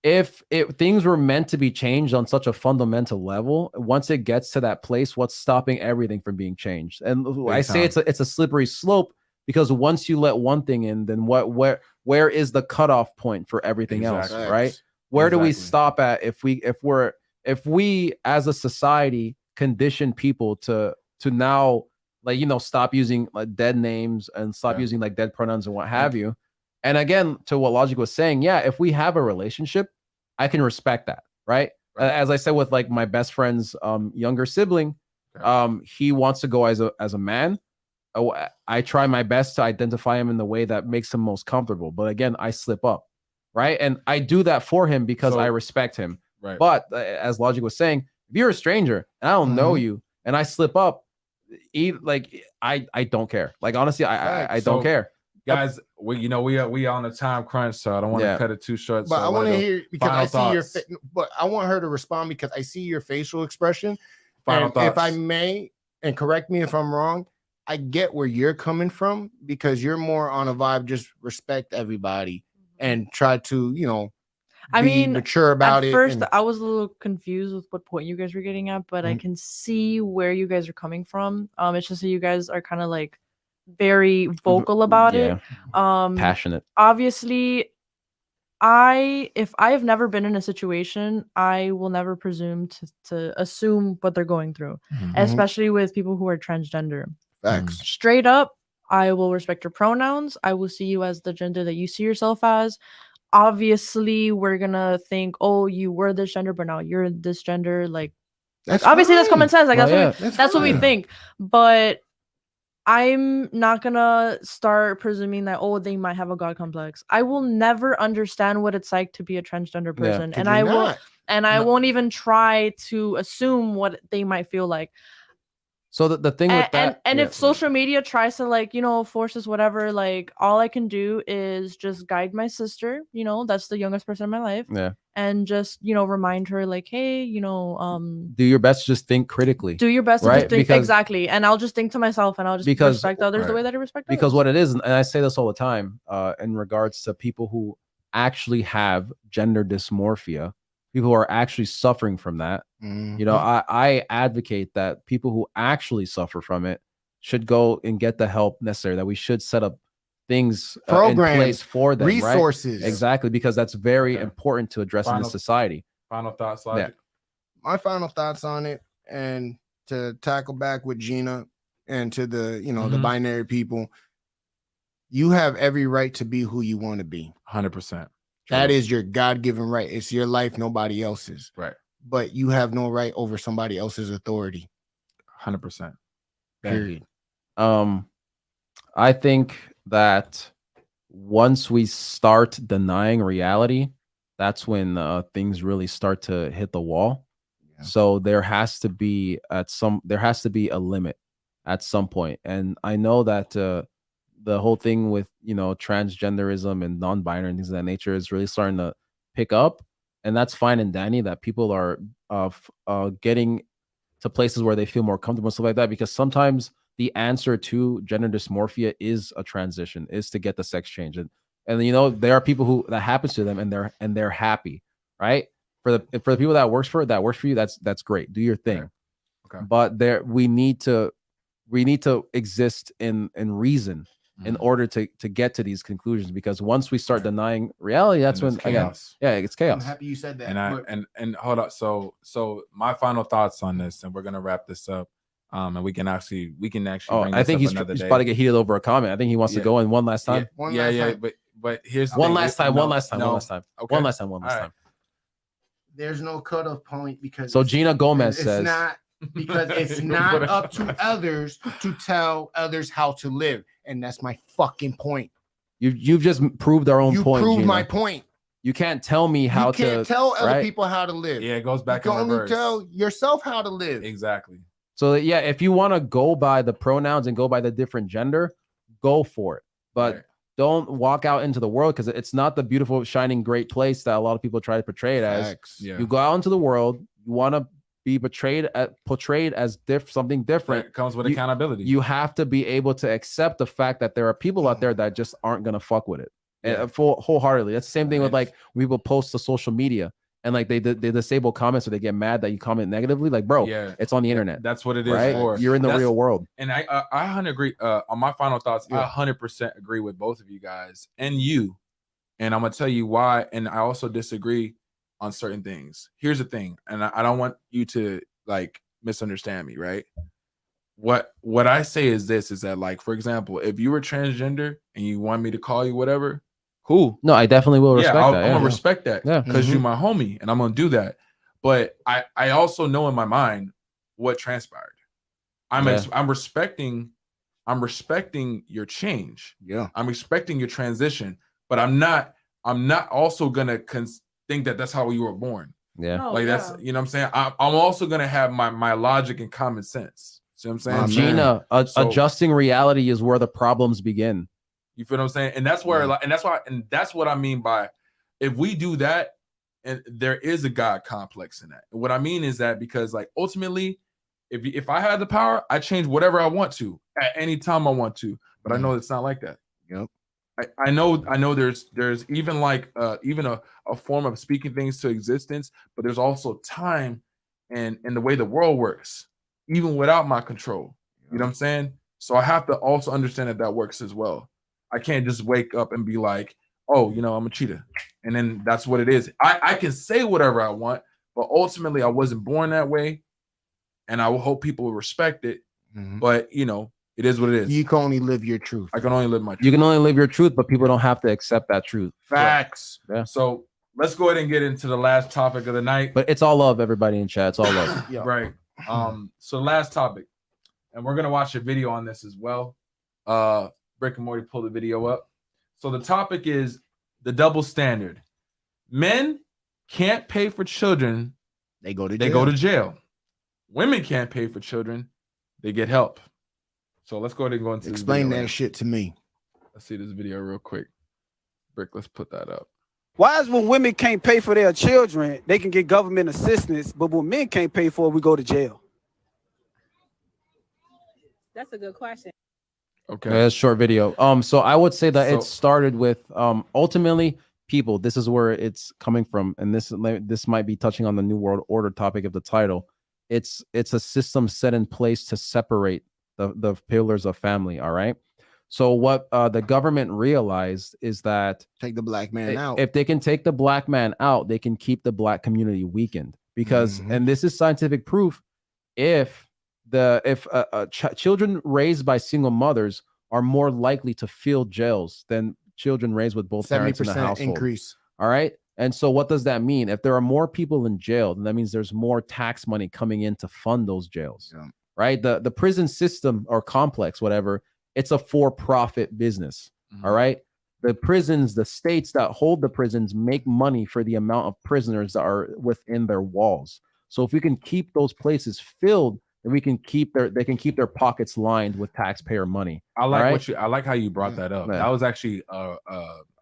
D: If things were meant to be changed on such a fundamental level, once it gets to that place, what's stopping everything from being changed? And I say it's a slippery slope, because once you let one thing in, then where is the cutoff point for everything else, right? Where do we stop at if we as a society condition people to now, like, stop using like dead names and stop using like dead pronouns and what have you? And again, to what Logic was saying, yeah, if we have a relationship, I can respect that, right? As I said with like my best friend's younger sibling, he wants to go as a man. I try my best to identify him in the way that makes him most comfortable. But again, I slip up, right? And I do that for him because I respect him.
A: Right.
D: But as Logic was saying, if you're a stranger and I don't know you and I slip up, I don't care. Like, honestly, I don't care.
A: Guys, we on a time crunch, so I don't want to cut it too short.
B: But I want to hear, because I see your but I want her to respond, because I see your facial expression. And if I may, and correct me if I'm wrong, I get where you're coming from, because you're more on a vibe, just respect everybody and try to, be mature about it.
C: At first, I was a little confused with what point you guys were getting at, but I can see where you guys are coming from. It's just that you guys are kind of like very vocal about it.
D: Passionate.
C: Obviously, if I have never been in a situation, I will never presume to assume what they're going through, especially with people who are transgender.
B: Facts.
C: Straight up, I will respect your pronouns. I will see you as the gender that you see yourself as. Obviously, we're gonna think, oh, you were this gender, but now you're this gender. Like obviously, that's common sense. Like that's what we think. But I'm not gonna start presuming that, oh, they might have a God complex. I will never understand what it's like to be a transgender person, and I won't even try to assume what they might feel like.
D: So the thing with that,
C: and
D: yeah,
C: if social media tries to like, you know, force us whatever, like all I can do is just guide my sister, you know, that's the youngest person in my life,
D: yeah,
C: and just, you know, remind her like, hey, you know,
D: do your best to just think critically.
C: do your best to
D: Right?
C: just think
D: Because-
C: exactly, and I'll just think to myself, and I'll just
D: Because-
C: respect others the
A: right.
C: way that I respect
D: Because
C: others.
D: what it is, and I say this all the time, in regards to people who actually have gender dysmorphia, people who are actually suffering from that. You know, I advocate that people who actually suffer from it should go and get the help necessary, that we should set up things in
B: Programs,
D: place for them,
B: resources.
D: right? Exactly, because that's very
A: Okay.
D: important to address in
A: Final-
D: this society.
A: Final thoughts, Logic?
B: My final thoughts on it, and to tackle back with Gina and to the, you know, the
A: Mhm.
B: binary people, you have every right to be who you want to be.
A: 100%.
B: That is your God-given right. It's your life, nobody else's.
A: Right.
B: But you have no right over somebody else's authority.
A: 100%.
B: Period.
D: I think that once we start denying reality, that's when things really start to hit the wall.
B: Yeah.
D: So there has to be a limit at some point. And I know that the whole thing with, you know, transgenderism and non-binary and things of that nature is really starting to pick up, and that's fine and dandy that people are getting to places where they feel more comfortable and stuff like that, because sometimes the answer to gender dysmorphia is a transition, is to get the sex change. And you know, there are people who that happens to them and they're happy, right? For the people that works for you, that's great. Do your thing.
A: Okay.
D: But we need to exist in reason in order to get to these conclusions, because once we start denying reality, that's when, again,
A: chaos.
D: yeah, it's
B: I'm
D: chaos.
B: happy you said that.
A: And I
B: but
A: and hold up. So my final thoughts on this, and we're gonna wrap this up. And we can actually
D: Oh,
A: bring
D: I
A: this
D: think
A: up
D: he's
A: another day.
D: about to get heated over a comment. I think he wants to
A: Yeah.
D: go in one last time.
B: One last time.
A: But here's the
D: One
A: thing.
D: last time.
A: No,
D: One last time.
A: no.
D: One last time.
A: Okay.
D: One last time. One
A: All
D: last
A: right.
D: time.
B: there's no cutoff point because
D: So Gina Gomez
B: it's
D: says,
B: not, because it's not up to others to tell others how to live. And that's my fucking point.
D: you've just proved our own
B: You
D: point.
B: proved
D: Gina.
B: my point.
D: You can't tell me how
B: You can't
D: to
B: tell other
D: right?
B: people how to live.
A: Yeah, it goes back
B: You
A: in
B: can only
A: reverse.
B: tell yourself how to live.
A: Exactly.
D: So yeah, if you want to go by the pronouns and go by the different gender, go for it. But
A: Right.
D: don't walk out into the world, because it's not the beautiful, shining, great place that a lot of people try to portray it as.
B: Facts.
A: Yeah.
D: You go out into the world, you want to be portrayed as something different.
A: That comes with
D: You-
A: accountability.
D: You have to be able to accept the fact that there are people out there that just aren't gonna fuck with it.
A: Yeah.
D: And wholeheartedly. That's the same thing with
A: Right.
D: like when people post to social media and like they disable comments, or they get mad that you comment negatively. Like, bro,
A: yeah,
D: it's on the internet,
A: that's what it is
D: right?
A: for.
D: You're in the
A: That's-
D: real world.
A: And I 100 agree. On my final thoughts, I
B: Yeah.
A: 100% agree with both of you guys and you. And I'm gonna tell you why. And I also disagree on certain things. Here's the thing, and I don't want you to like misunderstand me, right? What I say is this: is that, like, for example, if you were transgender and you want me to call you whatever, cool.
D: No, I definitely will respect
A: I'm
D: that.
A: gonna
D: Yeah.
A: respect that
D: Yeah.
A: because you're my homie, and I'm gonna do that. But I also know in my mind what transpired. I'm respecting your change.
B: Yeah.
A: I'm respecting your transition, but I'm not also gonna think that that's how you were born.
D: Yeah.
C: No,
A: Like that's,
C: yeah.
A: you know what I'm saying? I'm also gonna have my logic and common sense. See what I'm saying?
B: My man.
D: Gina,
A: So-
D: adjusting reality is where the problems begin.
A: You feel what I'm saying? And that's where,
B: Yeah.
A: like, and that's what I mean by, if we do that, and there is a God complex in that. And what I mean is that, because like ultimately, if I had the power, I change whatever I want to at any time I want to. But I know it's not like that.
B: Yep.
A: I know there's even like even a form of speaking things to existence, but there's also time and the way the world works, even without my control. You know what I'm saying? So I have to also understand that works as well. I can't just wake up and be like, oh, you know, I'm a cheetah. And then that's what it is. I can say whatever I want, but ultimately I wasn't born that way. And I will hope people will respect it.
B: Mhm.
A: But, you know, it is what it is.
B: You can only live your truth.
A: I can only live my truth.
D: You can only live your truth, but people don't have to accept that truth.
B: Facts.
A: So let's go ahead and get into the last topic of the night.
D: But it's all love, everybody in chat. It's all love.
B: Yeah.
A: Right. So last topic, and we're gonna watch a video on this as well. Brick and Morty pulled the video up. So the topic is the double standard. Men can't pay for children,
B: They go to
A: they
B: jail.
A: go to jail. Women can't pay for children, they get help. So let's go ahead and go into
B: Explain
A: this video
B: that shit to me.
A: Let's see this video real quick. Brick, let's put that up.
E: Why is when women can't pay for their children, they can get government assistance, but when men can't pay for it, we go to jail?
F: That's a good question.
A: Okay.
D: That's a short video. So I would say that
A: So-
D: it started with ultimately people. This is where it's coming from, and this might be touching on the New World Order topic of the title. It's a system set in place to separate the pillars of family. All right. So what the government realized is that
B: Take the black man out.
D: if they can take the black man out, they can keep the black community weakened. Because,
B: Mhm.
D: and this is scientific proof, children raised by single mothers are more likely to fill jails than children raised with both parents in the
B: 70%
D: household.
B: increase.
D: All right. And so what does that mean? If there are more people in jail, then that means there's more tax money coming in to fund those jails.
B: Yeah.
D: Right. The prison system or complex, whatever, it's a for-profit business.
A: Mhm.
D: All right. The prisons, the states that hold the prisons make money for the amount of prisoners that are within their walls. So if we can keep those places filled, then they can keep their pockets lined with taxpayer money.
A: I like
D: Alright?
A: I like how you brought that up.
D: Yeah.
A: That was actually a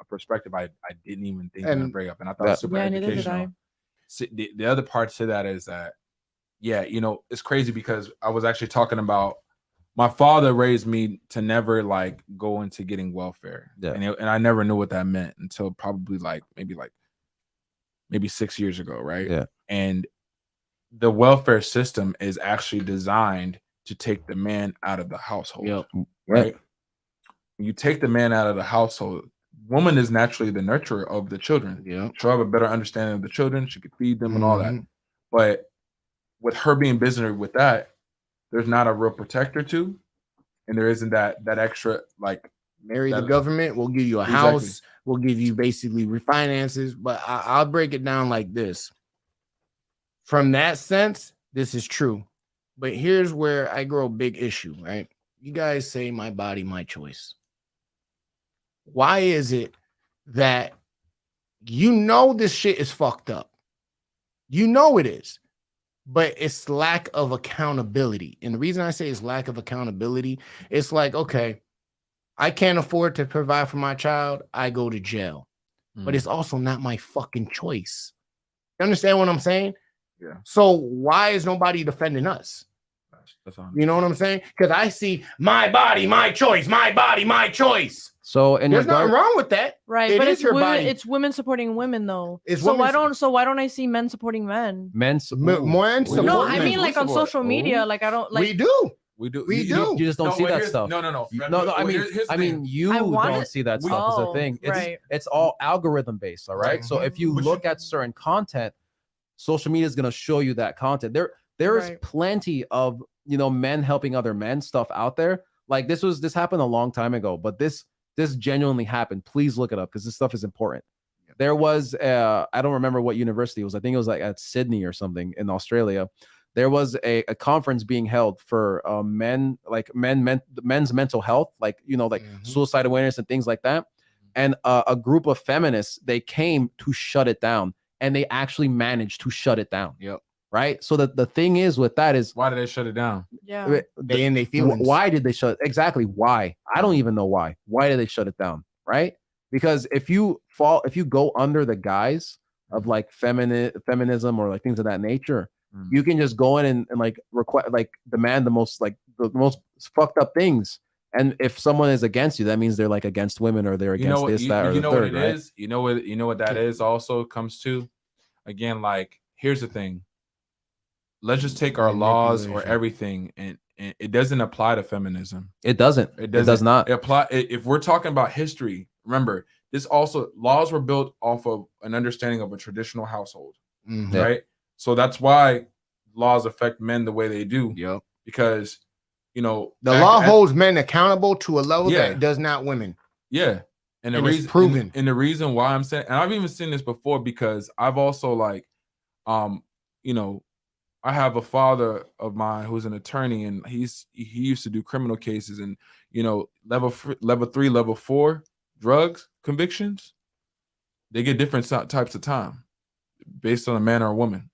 A: perspective I didn't even think to
B: And-
A: bring up, and I thought it
D: Yeah.
A: was super
C: Yeah, neither did
A: educational.
C: I.
A: See, the other part to that is that, yeah, you know, it's crazy because I was actually talking about my father raised me to never like go into getting welfare,
D: Yeah.
A: and I never knew what that meant until probably maybe 6 years ago, right?
D: Yeah.
A: And the welfare system is actually designed to take the man out of the household,
B: Yep.
A: right? When you take the man out of the household, woman is naturally the nurturer of the children.
B: Yeah.
A: She'll have a better understanding of the children. She could feed them and all that.
B: Mhm.
A: But with her being busy with that, there's not a real protector to, and there isn't that extra like
B: Marry the
A: That-
B: government, we'll give you a
A: Exactly.
B: house, we'll give you basically refinances. But I'll break it down like this. From that sense, this is true. But here's where I grow a big issue, right? You guys say my body, my choice. Why is it that you know this shit is fucked up? You know it is, but it's lack of accountability. And the reason I say it's lack of accountability, it's like, okay, I can't afford to provide for my child, I go to jail. But it's also not my fucking choice. You understand what I'm saying?
A: Yeah.
B: So why is nobody defending us?
A: that's on.
B: You know what I'm saying? Because I see my body, my choice, my body, my choice.
D: So in
B: There's nothing
D: regard,
B: wrong with that.
C: Right,
B: It
C: but
B: is
C: it's
B: your
C: women.
B: body.
C: It's women supporting women, though.
B: It's
C: so
B: women
C: why don't I see men supporting men?
D: men's
B: More
A: We
C: No,
A: support
C: I
A: men.
C: mean like on
A: Support.
C: social media. Like I don't like.
B: we do.
A: We do.
B: We do.
D: you just don't see
A: but
D: that
A: here's-
D: stuff.
A: No.
D: No, I mean,
A: here's the
D: I
A: thing.
D: mean, you
C: I want
D: don't
C: it-
D: see that
A: we-
D: stuff as a
C: Oh,
D: thing.
C: right.
D: It's all algorithm based, all right.
B: Right.
D: So if you
A: Which-
D: look at certain content, social media is going to show you that content. There is
C: Right.
D: plenty of men helping other men stuff out there. Like this happened a long time ago, but this genuinely happened. Please look it up because this stuff is important. There was I don't remember what university it was. I think it was like at Sydney or something in Australia. There was a conference being held for men's mental health, like
B: Mhm.
D: suicide awareness and things like that. And a group of feminists, they came to shut it down, and they actually managed to shut it down.
B: Yep.
D: Right. So the thing is with that is
A: Why did they shut it down?
C: Yeah.
B: They in their feelings.
D: why did they shut exactly why? I don't even know why. Why did they shut it down? Right? Because if you go under the guise of like feminism or like things of that nature,
A: Mm.
D: you can just go in and like request like demand the most fucked up things. And if someone is against you, that means they're like against women or they're against this, that, or
A: you
D: the
A: know
D: third,
A: what it
D: right?
A: is? You know what that is also comes to? Again, like here's the thing. Let's just take our laws or
B: Manipulation.
A: everything, and it doesn't apply to feminism.
D: It doesn't. It does not.
A: It apply if we're talking about history. Remember, this also laws were built off of an understanding of a traditional household,
B: Mhm.
D: Yeah.
A: right? So that's why laws affect men the way they do,
B: Yep.
A: because
B: The
A: back
B: law
A: at-
B: holds men accountable to a level
A: Yeah.
B: that does not women.
A: Yeah. And the
B: And it's
A: reason
B: proven.
A: and the reason why I'm saying, and I've even seen this before because I've also like I have a father of mine who's an attorney, and he used to do criminal cases, and level 3, level 4 drugs convictions, they get different types of time based on a man or a woman.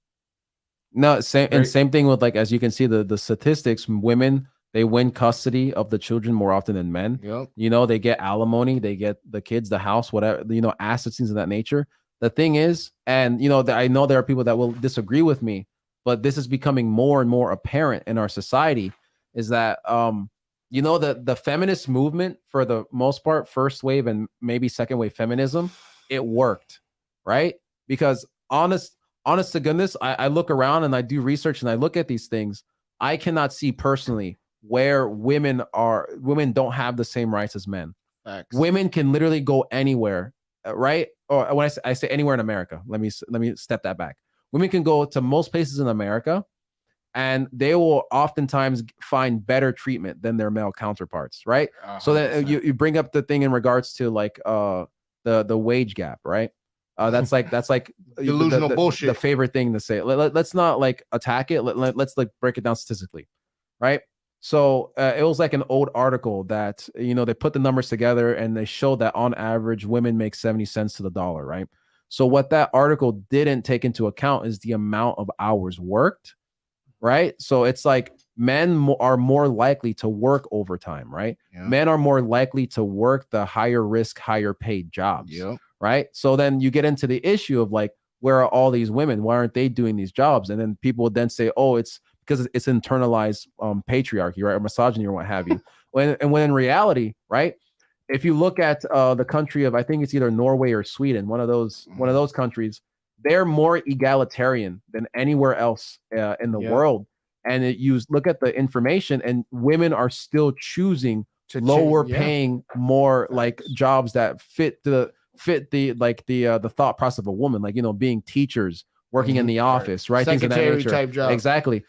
D: No, same and
A: Right.
D: same thing with like as you can see the statistics, women They win custody of the children more often than men.
B: Yep.
D: You know, they get alimony, they get the kids, the house, whatever, you know, assets, things of that nature. The thing is, and you know, I know there are people that will disagree with me, but this is becoming more and more apparent in our society, is that you know, the feminist movement, for the most part, first wave and maybe second wave feminism, it worked, right? Because honest to goodness, I look around and I do research and I look at these things. I cannot see personally where women don't have the same rights as men.
B: Facts.
D: Women can literally go anywhere, right? Or when I say anywhere in America, let me step that back. Women can go to most places in America, and they will oftentimes find better treatment than their male counterparts, right? So that you bring up the thing in regards to like the wage gap, right? That's like
B: Delusional bullshit.
D: The favorite thing to say. Let's not like attack it. Let's like break it down statistically, right? So it was like an old article that, you know, they put the numbers together and they showed that on average women make 70 cents to the dollar, right? So what that article didn't take into account is the amount of hours worked, right? So it's like men are more likely to work overtime, right?
B: Yeah.
D: Men are more likely to work the higher risk, higher paid jobs,
B: Yep.
D: right? So then you get into the issue of like, where are all these women? Why aren't they doing these jobs? And then people would then say, oh, it's because it's internalized patriarchy, right? Or misogyny or what have you. when in reality, right? If you look at the country of, I think it's either Norway or Sweden, one of those countries, they're more egalitarian than anywhere else in the world. And look at the information, and women are still choosing lower paying, more like jobs that fit the thought process of a woman, like, you know, being teachers, working in the office, right? Things of that
B: Secretary
D: nature.
B: type job.
D: Exactly.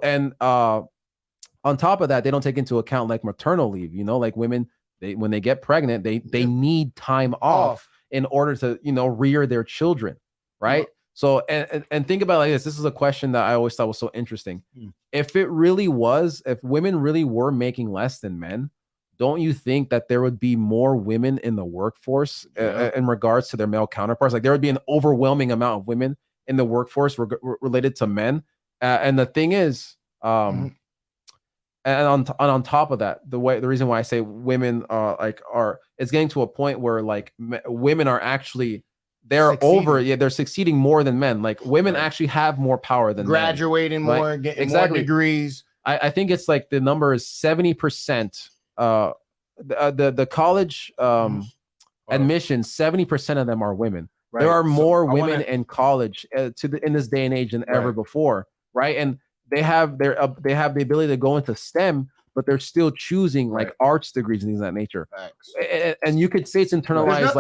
D: And on top of that, they don't take into account like maternal leave, you know, like women, when they get pregnant, they need time off in order to, you know, rear their children, right? So and think about it like this. This is a question that I always thought was so interesting. If women really were making less than men, don't you think that there would be more women in the workforce in regards to their male counterparts? Like there would be an overwhelming amount of women in the workforce related to men. And the thing is, and on top of that, the reason why I say women it's getting to a point where like women are actually they're succeeding more than men. Like women actually have more power than
B: graduating
D: men.
B: more, getting more degrees.
D: I think it's like the number is 70%. The college admission, 70% of them are women. Right. There are more women in college in this day and age than ever before, right? And they have the ability to go into STEM, but they're still choosing like arts degrees and things of that nature. And you could say it's internalized.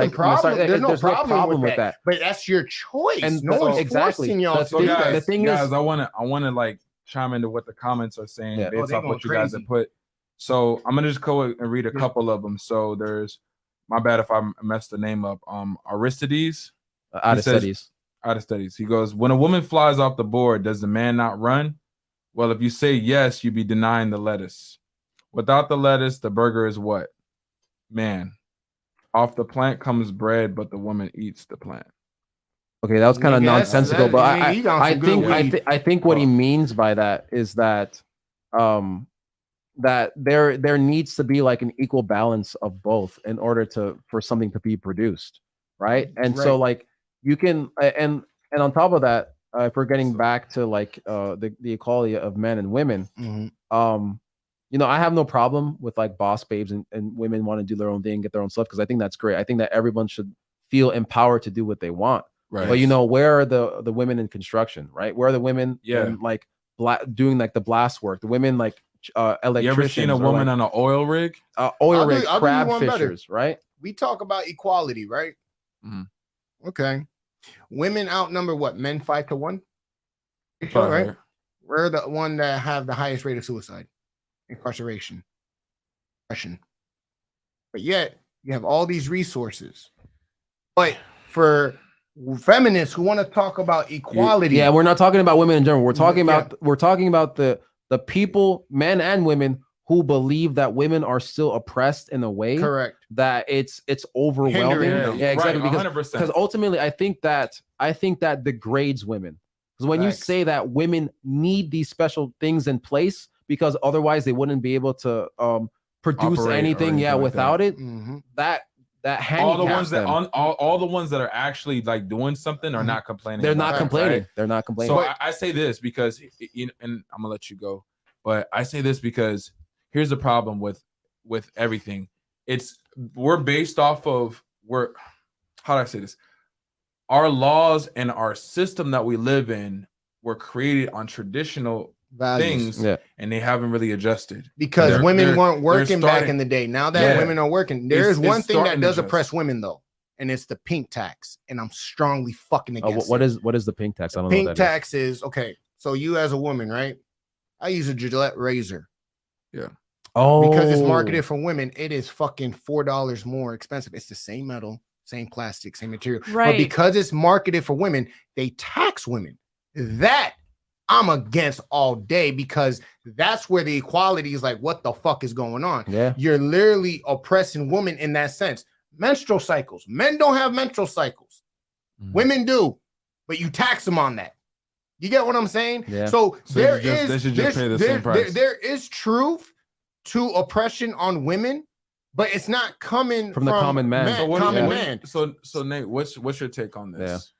B: There's no problem with that. But that's your choice. And no one's forcing y'all to do that.
A: The thing is, I want to like chime into what the comments are saying based off what you guys have put. So I'm gonna just go and read a couple of them. So there's, my bad if I messed the name up. Aristides. Aristides. He goes, when a woman flies off the board, does the man not run? Well, if you say yes, you'd be denying the lettuce. Without the lettuce, the burger is what? Man. Off the plant comes bread, but the woman eats the plant.
D: Okay, that was kind of nonsensical, but I think what he means by that is that that there needs to be like an equal balance of both in order for something to be produced, right? And so like you can and on top of that, if we're getting back to like the equality of men and women, you know, I have no problem with like boss babes and women want to do their own thing, get their own stuff, because I think that's great. I think that everyone should feel empowered to do what they want. Right. But you know, where are the women in construction, right? Where are the women in like doing like the blast work? The women like electricians.
A: You ever seen a woman on an oil rig?
D: Crab fishers, right?
B: We talk about equality, right? Okay. Women outnumber what? Men 5-1? Right? We're the one that have the highest rate of suicide, incarceration, depression. But yet you have all these resources. But for feminists who want to talk about equality,
D: we're not talking about women in general. We're talking about the people, men and women, who believe that women are still oppressed in a way that it's overwhelming. Exactly. Because ultimately I think that degrades women. Because when you say that women need these special things in place because otherwise they wouldn't be able to produce
A: Operate or
D: anything
A: anything like
D: without
A: that.
D: it.
B: Mhm.
D: That
A: all the
D: handicaps
A: ones that
D: them.
A: all the ones that are actually like doing something are
B: Mhm.
A: not complaining.
D: They're
A: about
D: not
A: that,
D: complaining.
A: right?
D: They're not complaining.
A: So I say this because you know, and I'm gonna let you go, but I say this because here's the problem with everything. We're based off of how do I say this? Our laws and our system that we live in were created on traditional
B: Values.
A: things,
D: Yeah.
A: and they haven't really adjusted
B: Because
A: They're-
B: women
A: they're-
B: weren't working back
A: starting-
B: in the day. Now that
A: Yeah.
B: women are working, there
A: It's-
B: is one
A: it's
B: thing that
A: starting to
B: does
A: adjust.
B: oppress women though, and it's the pink tax. And I'm strongly fucking against
D: what
B: it.
D: is the pink tax? I don't know
B: Pink
D: what that is.
B: tax is okay. So you as a woman, right? I use a Gillette razor
D: Oh,
B: because it's marketed for women. It is fucking $4 more expensive. It's the same metal, same plastic, same material. But
C: Right.
B: because it's marketed for women, they tax women. That I'm against all day because that's where the equality is like, what the fuck is going on?
D: Yeah.
B: You're literally oppressing women in that sense. Menstrual cycles. Men don't have menstrual cycles.
A: Mhm.
B: Women do, but you tax them on that. You get what I'm saying?
D: Yeah.
B: So
A: So
B: there
A: they should just pay the same price.
B: there is truth to oppression on women, but it's not coming
D: From the common man.
A: So what,
B: common
A: what-
B: man.
A: So Nate, what's your take on this?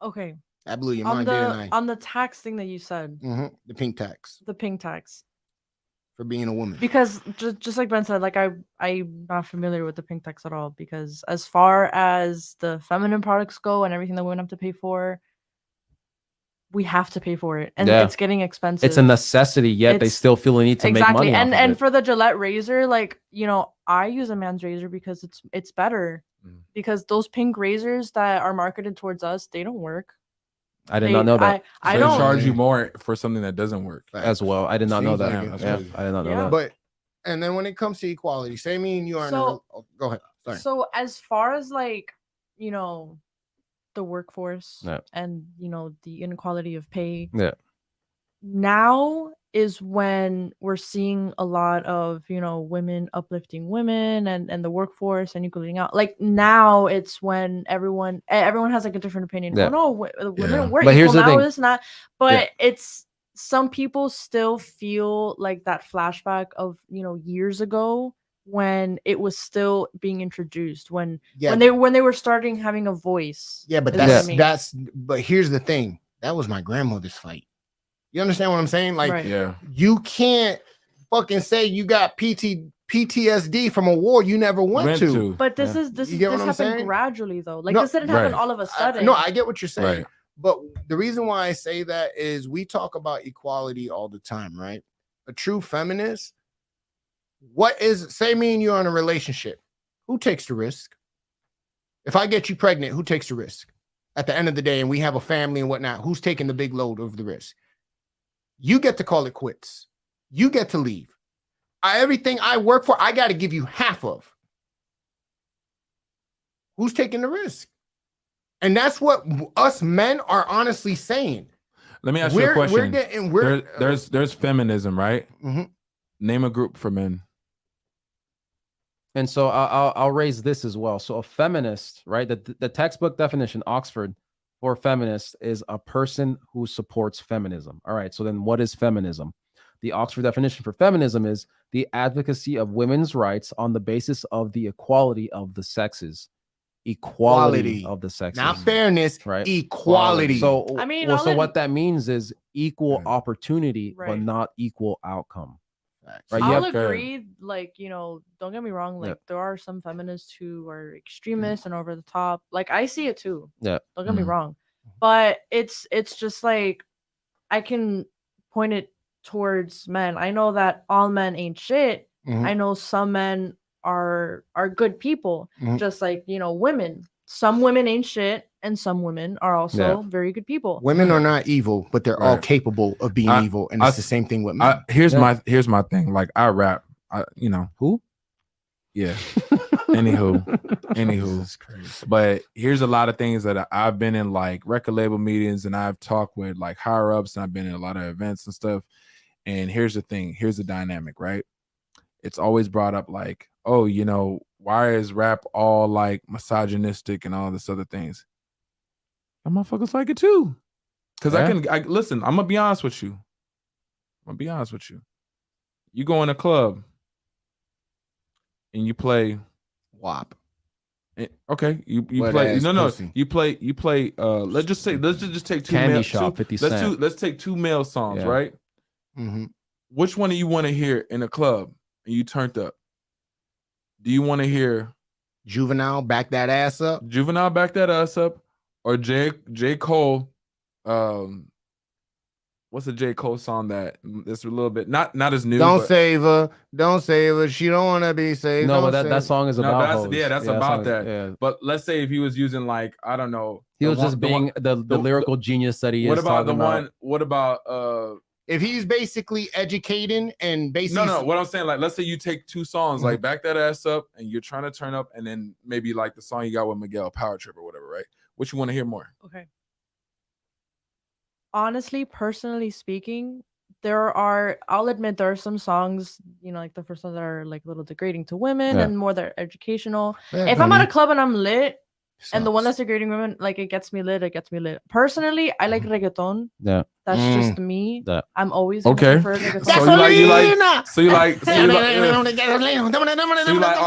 C: Okay.
B: That blew your
C: On
B: mind, didn't I?
C: the tax thing that you said,
B: The pink tax
C: the pink tax.
B: for being a woman.
C: Because just like Ben said, like I'm not familiar with the pink tax at all, because as far as the feminine products go and everything that women have to pay for, we have to pay for it, and
D: Yeah.
C: it's getting expensive.
D: It's a necessity, yet they
C: It's-
D: still feel the need to make money.
C: and
D: off of it.
C: for the Gillette razor, like, you know, I use a man's razor because it's better,
A: Mm.
C: because those pink razors that are marketed towards us, they don't work.
D: I did not know that
C: I
A: They
C: don't.
A: charge you more for something that doesn't work.
D: as well. I did not know
B: Seems
D: that.
B: like it.
A: That's
D: Yeah,
A: crazy.
D: I did not know
C: Yeah.
D: that.
B: But and then when it comes to equality, say me and you are
C: So-
B: go ahead. Sorry.
C: So as far as like, you know, the workforce
D: Yeah.
C: and, you know, the inequality of pay.
D: Yeah.
C: Now is when we're seeing a lot of, you know, women uplifting women and the workforce and equaling out. Like now it's when everyone has like a different opinion.
D: Yeah.
C: Oh no, women
A: Yeah.
C: we're
D: But here's
C: equal
D: the
C: now,
D: thing.
C: this and that. But it's some people still feel like that flashback of, you know, years ago when it was still being introduced, when
B: Yeah,
C: when they were starting having a voice.
B: yeah, but
C: is what I
B: that's
C: mean.
B: but here's the thing. That was my grandmother's fight. You understand what I'm saying? Like
C: Right.
A: Yeah.
B: you can't fucking say you got PTSD from a war you never went to.
C: But this
D: Yeah.
C: is this
B: You
C: is
B: get
C: this
B: what I'm
C: happened
B: saying?
C: gradually though. Like
B: No,
C: this didn't happen
A: right.
C: all of a sudden.
B: No, I get what you're saying.
A: Right.
B: But the reason why I say that is we talk about equality all the time, right? A true feminist, say me and you are in a relationship. Who takes the risk? If I get you pregnant, who takes the risk? At the end of the day, and we have a family and whatnot, who's taking the big load of the risk? You get to call it quits. You get to leave. Everything I work for, I got to give you half of. Who's taking the risk? And that's what us men are honestly saying.
A: Let me ask you a
B: We're
A: question.
B: getting
A: There's feminism, right?
B: Mhm.
A: Name a group for men.
D: And so I'll raise this as well. So a feminist, right? The textbook definition, Oxford, for feminist is a person who supports feminism. All right. So then what is feminism? The Oxford definition for feminism is the advocacy of women's rights on the basis of the equality of the sexes. Equality
B: Equality.
D: of the sexes.
B: not fairness,
D: Right.
B: equality.
D: So
C: I mean,
D: well,
C: I'll
D: so
C: ad-
D: what that means is equal
A: Right.
D: opportunity, but
C: Right.
D: not equal outcome.
B: Facts.
D: Right, you
C: I'll
D: have-
C: agree, like, you know, don't get me wrong,
D: Yeah.
C: like there are some feminists who are extremists and over the top. Like I see it too.
D: Yeah.
C: Don't get me
A: Mhm.
C: wrong. But it's just like I can point it towards men. I know that all men ain't shit.
B: Mhm.
C: I know some men are good people,
B: Mhm.
C: just like, you know, women. Some women ain't shit and some women are also very good people.
B: Women are not evil, but they're all
A: Right.
B: capable of being
A: I-
B: evil, and
A: I-
B: it's the same thing with men.
A: Here's
D: Yeah.
A: my thing. Like I rap.
D: Who?
A: Yeah. Anywho.
B: Jesus Christ.
A: But here's a lot of things that I've been in, like record label meetings, and I've talked with like higher ups, and I've been in a lot of events and stuff. And here's the thing, here's the dynamic, right? It's always brought up like, oh, you know, why is rap all like misogynistic and all this other things? That motherfuckers like it too. Cause
D: Yeah.
A: I listen, I'm gonna be honest with you. I'm gonna be honest with you. You go in a club and you play.
B: WAP.
A: Okay, you
B: Wet
A: play.
B: ass
A: No,
B: pussy.
A: you play. Let's just take two.
D: Candy
A: male,
D: Shop, 50 Cent.
A: Let's take two male songs,
D: Yeah.
A: right?
B: Mm-hmm.
A: Which one do you want to hear in a club and you turned up? Do you want to hear
B: Juvenile, back that ass up.
A: Juvenile Back That Ass Up or J. Cole? What's the J. Cole song that it's a little bit not as new?
B: Don't
A: but,
B: save her. Don't save her. She don't want to be saved.
D: No,
B: Don't
D: but
B: save
D: that
B: her.
D: song is
A: No,
D: about
A: that's-
D: hoes.
A: yeah, that's
D: that
A: about
D: song-
A: that.
D: Yeah.
A: But let's say if he was using like I don't know,
D: He
A: the
D: was
A: one-
D: just
A: the
D: being
A: one-
D: the lyrical genius that he is.
A: What about the
D: talking about.
A: one? What about
B: If he's basically educating and basically
A: No. What I'm saying, like, let's say you take two songs, like "Back That Ass Up" and you're trying to turn up, and then maybe like the song you got with Miguel, "Power Trip" or whatever, right? What you want to hear more?
C: Okay. Honestly, personally speaking, I'll admit there are some songs, like the first ones that are like a little degrading to women
D: Yeah.
C: and more that are educational.
B: Yeah,
C: If I'm at
B: honey.
C: a club and I'm lit, and the one
B: Sucks.
C: that's degrading women, like it gets me lit. Personally, I like reggaeton.
D: Yeah.
C: That's
B: Mm.
C: just me.
D: Yeah.
C: I'm always gonna
A: Okay.
C: prefer reggaeton.
A: So you like all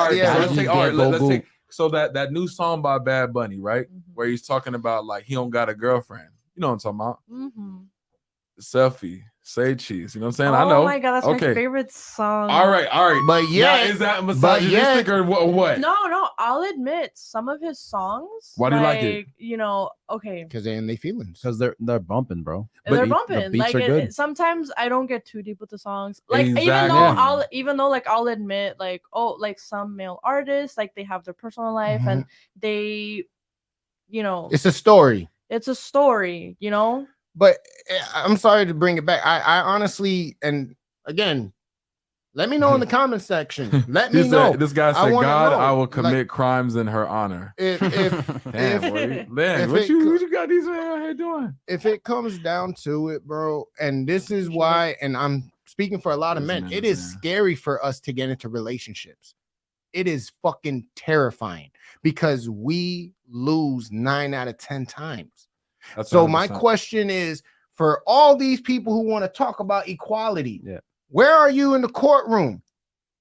A: right,
B: Yeah.
A: so let's take all right,
D: Go,
A: let's
D: go.
A: take so that new song by Bad Bunny, right?
C: Mhm.
A: Where he's talking about like he don't got a girlfriend. You know what I'm talking about?
C: Mhm.
A: Selfie, say cheese. You know what I'm saying?
C: Oh
A: I know.
C: my god, that's
A: Okay.
C: my favorite song.
A: All right.
B: But
A: Now,
B: yeah,
A: is that misogynistic or what?
C: No, I'll admit some of his songs.
A: Why do you like it?
C: Okay,
B: because they're in their feelings.
D: Because they're bumping, bro.
C: they're
D: the
C: bumping.
D: beats
C: Like
D: are good.
C: sometimes I don't get too deep with the songs. Like
A: Exactly.
C: even though I'll admit like some male artists like they have their personal life and they,
B: It's a story.
C: it's a story.
B: But I'm sorry to bring it back. I honestly, and again, let me know in the comment section. Let me know.
A: This guy
B: I
A: said,
B: wanna
A: "God,
B: know,
A: I will
B: like-
A: commit crimes in her honor."
B: If
A: Damn,
B: if-
A: boy. Man,
B: if
A: what
B: it
A: you got these men out here doing?
B: if it comes down to it, bro, and this is why, and I'm speaking for a lot of men, it is scary for us to get into relationships. It is fucking terrifying because we lose 9 out of 10 times.
A: That's
B: So my
A: 100%.
B: question is for all these people who want to talk about equality,
D: Yeah.
B: where are you in the courtroom?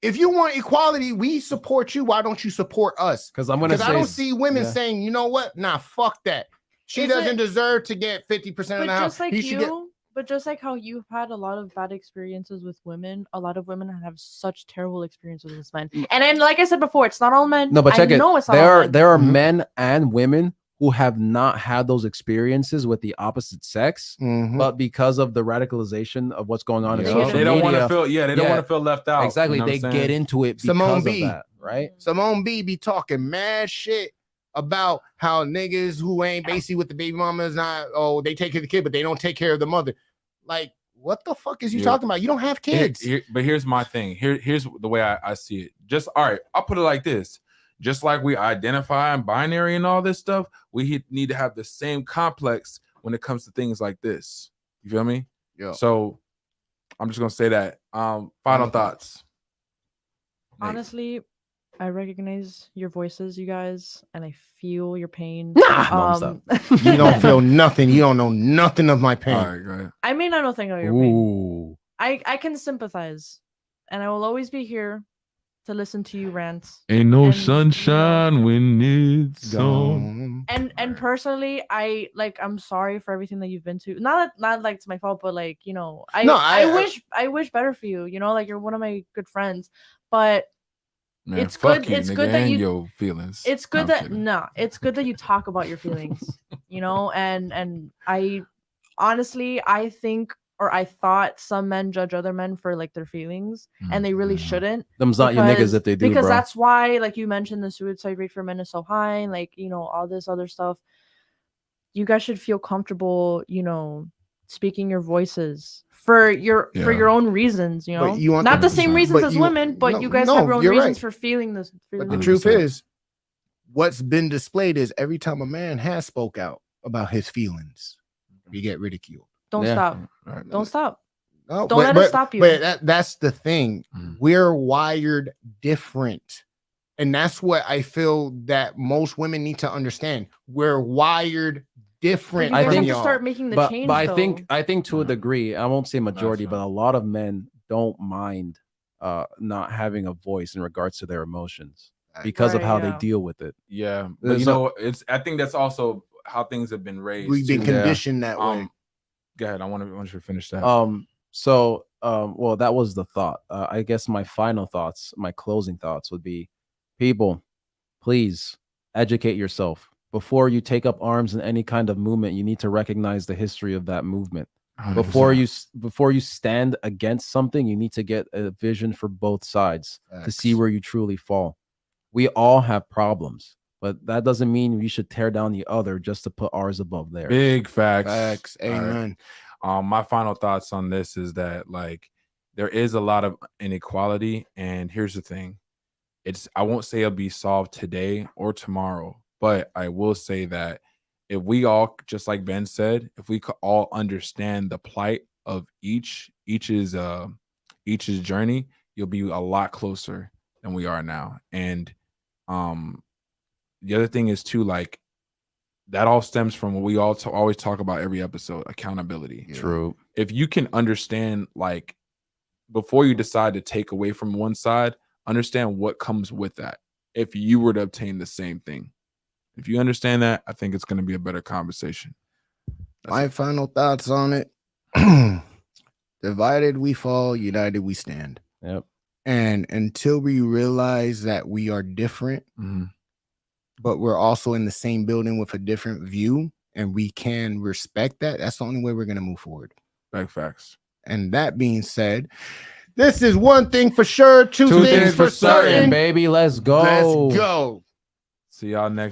B: If you want equality, we support you. Why don't you support us?
D: Because I'm gonna
B: Because
D: say
B: I don't see women
D: yeah.
B: saying, you know what? Nah, fuck that. She
C: Is
B: doesn't
C: it-
B: deserve to get 50% of
C: But
B: the house.
C: just like
B: He should get-
C: but just like how you've had a lot of bad experiences with women, a lot of women have such terrible experiences with men. And then, like I said before, it's not all men.
D: No, but check
C: I
D: it.
C: know it's not all
D: There are
C: men.
D: there are
B: Mhm.
D: men and women who have not had those experiences with the opposite sex,
B: Mhm.
D: but because of the radicalization of what's going on in
C: They
D: social
C: get
A: They don't want to
D: media,
A: feel. Yeah, they don't
D: Yeah.
A: want to feel left out.
D: exactly,
A: You know what
D: they
A: I'm
D: get
A: saying?
D: into it because
B: Simone
D: of
B: B.
D: that, right?
B: Simone B be talking mad shit about how niggas who ain't basically with the baby mama is not, they take care of the kid, but they don't take care of the mother. Like, what the fuck is you
A: Yeah.
B: talking about? You don't have kids.
A: But here's my thing. Here's the way I see it. Just all right. I'll put it like this. Just like we identify and binary and all this stuff, we need to have the same complex when it comes to things like this. You feel me?
B: Yeah.
A: So I'm just gonna say that. Final thoughts. Nate.
C: Honestly, I recognize your voices, you guys, and I feel your pain.
B: You don't feel nothing. You don't know nothing of my pain.
A: All right, go ahead.
C: I may not know nothing of your pain.
D: Ooh,
C: I can sympathize, and I will always be here to listen to you rant.
A: Ain't no
C: And,
A: sunshine when it's
B: Gone.
C: And personally, I'm sorry for everything that you've been to. Not like it's my fault, but I I wish better for you. You're one of my good friends, but
A: Man,
C: It's
A: fuck
C: good-
A: You,
C: it's
A: nigga,
C: good that
A: and
C: you-
A: your feelings.
C: it's good
A: No, I'm
C: that
A: kidding.
C: it's good that you talk about your feelings, and I honestly I think or I thought some men judge other men for their feelings, and they really
A: Mhm.
C: shouldn't.
D: them's not your niggas if they do,
C: Because
D: bro.
C: that's why, like you mentioned, the suicide rate for men is so high, and all this other stuff. You guys should feel comfortable, speaking your voices for your own reasons,
B: But you want
C: not the
A: 100%.
C: same reasons
B: But
C: as
B: you-
C: women, but
B: no,
C: you guys
B: no,
C: have your own
B: you're
C: reasons
B: right.
C: for feeling this.
B: But the
A: 100%.
B: truth is, what's been displayed is every time a man has spoke out about his feelings, you get ridiculed.
C: Don't
D: Yeah.
C: stop.
A: All right.
C: Don't stop.
B: No,
C: Don't let it stop you.
B: But that's the thing.
A: Mhm.
B: We're wired different. And that's what I feel that most women need to understand. We're wired different.
C: You
D: I
C: guys
D: think-
C: have to start making the
D: but
C: change.
D: I
C: though.
D: think to a degree, I won't say majority,
A: right.
D: but a lot of men don't mind not having a voice in regards to their emotions because of
C: Right,
D: how
C: yeah.
D: they deal with it.
A: Yeah, but you
D: So-
A: know, it's. I think that's also how things have been raised.
B: We've been
A: too.
B: conditioned that way.
A: Go ahead. I want you to finish that.
D: Well, that was the thought. I guess my final thoughts, my closing thoughts would be, people, please educate yourself. Before you take up arms in any kind of movement, you need to recognize the history of that movement.
A: 100%.
D: Before you stand against something, you need to get a vision for both sides to see
B: Facts.
D: where you truly fall. We all have problems, but that doesn't mean we should tear down the other just to put ours above theirs.
A: Big facts.
B: Facts.
A: All right.
B: Amen.
A: My final thoughts on this is that like there is a lot of inequality, and here's the thing: I won't say it'll be solved today or tomorrow, but I will say that if we all, just like Ben said, if we could all understand the plight of each's journey, you'll be a lot closer than we are now. And the other thing is too, like, that all stems from what we all always talk about every episode: accountability.
B: Yeah.
D: True.
A: If you can understand, like, before you decide to take away from one side, understand what comes with that. If you were to obtain the same thing, if you understand that, I think it's going to be a better conversation.
B: My final thoughts on it. Divided we fall, united we stand.
D: Yep.
B: And until we realize that we are different, but we're also in the same building with a different view, and we can respect that, that's the only way we're going to move forward.
A: Big facts.
B: And that being said, this is one thing for sure, two things for certain.
D: baby. Let's go.
B: Let's go.
A: See y'all next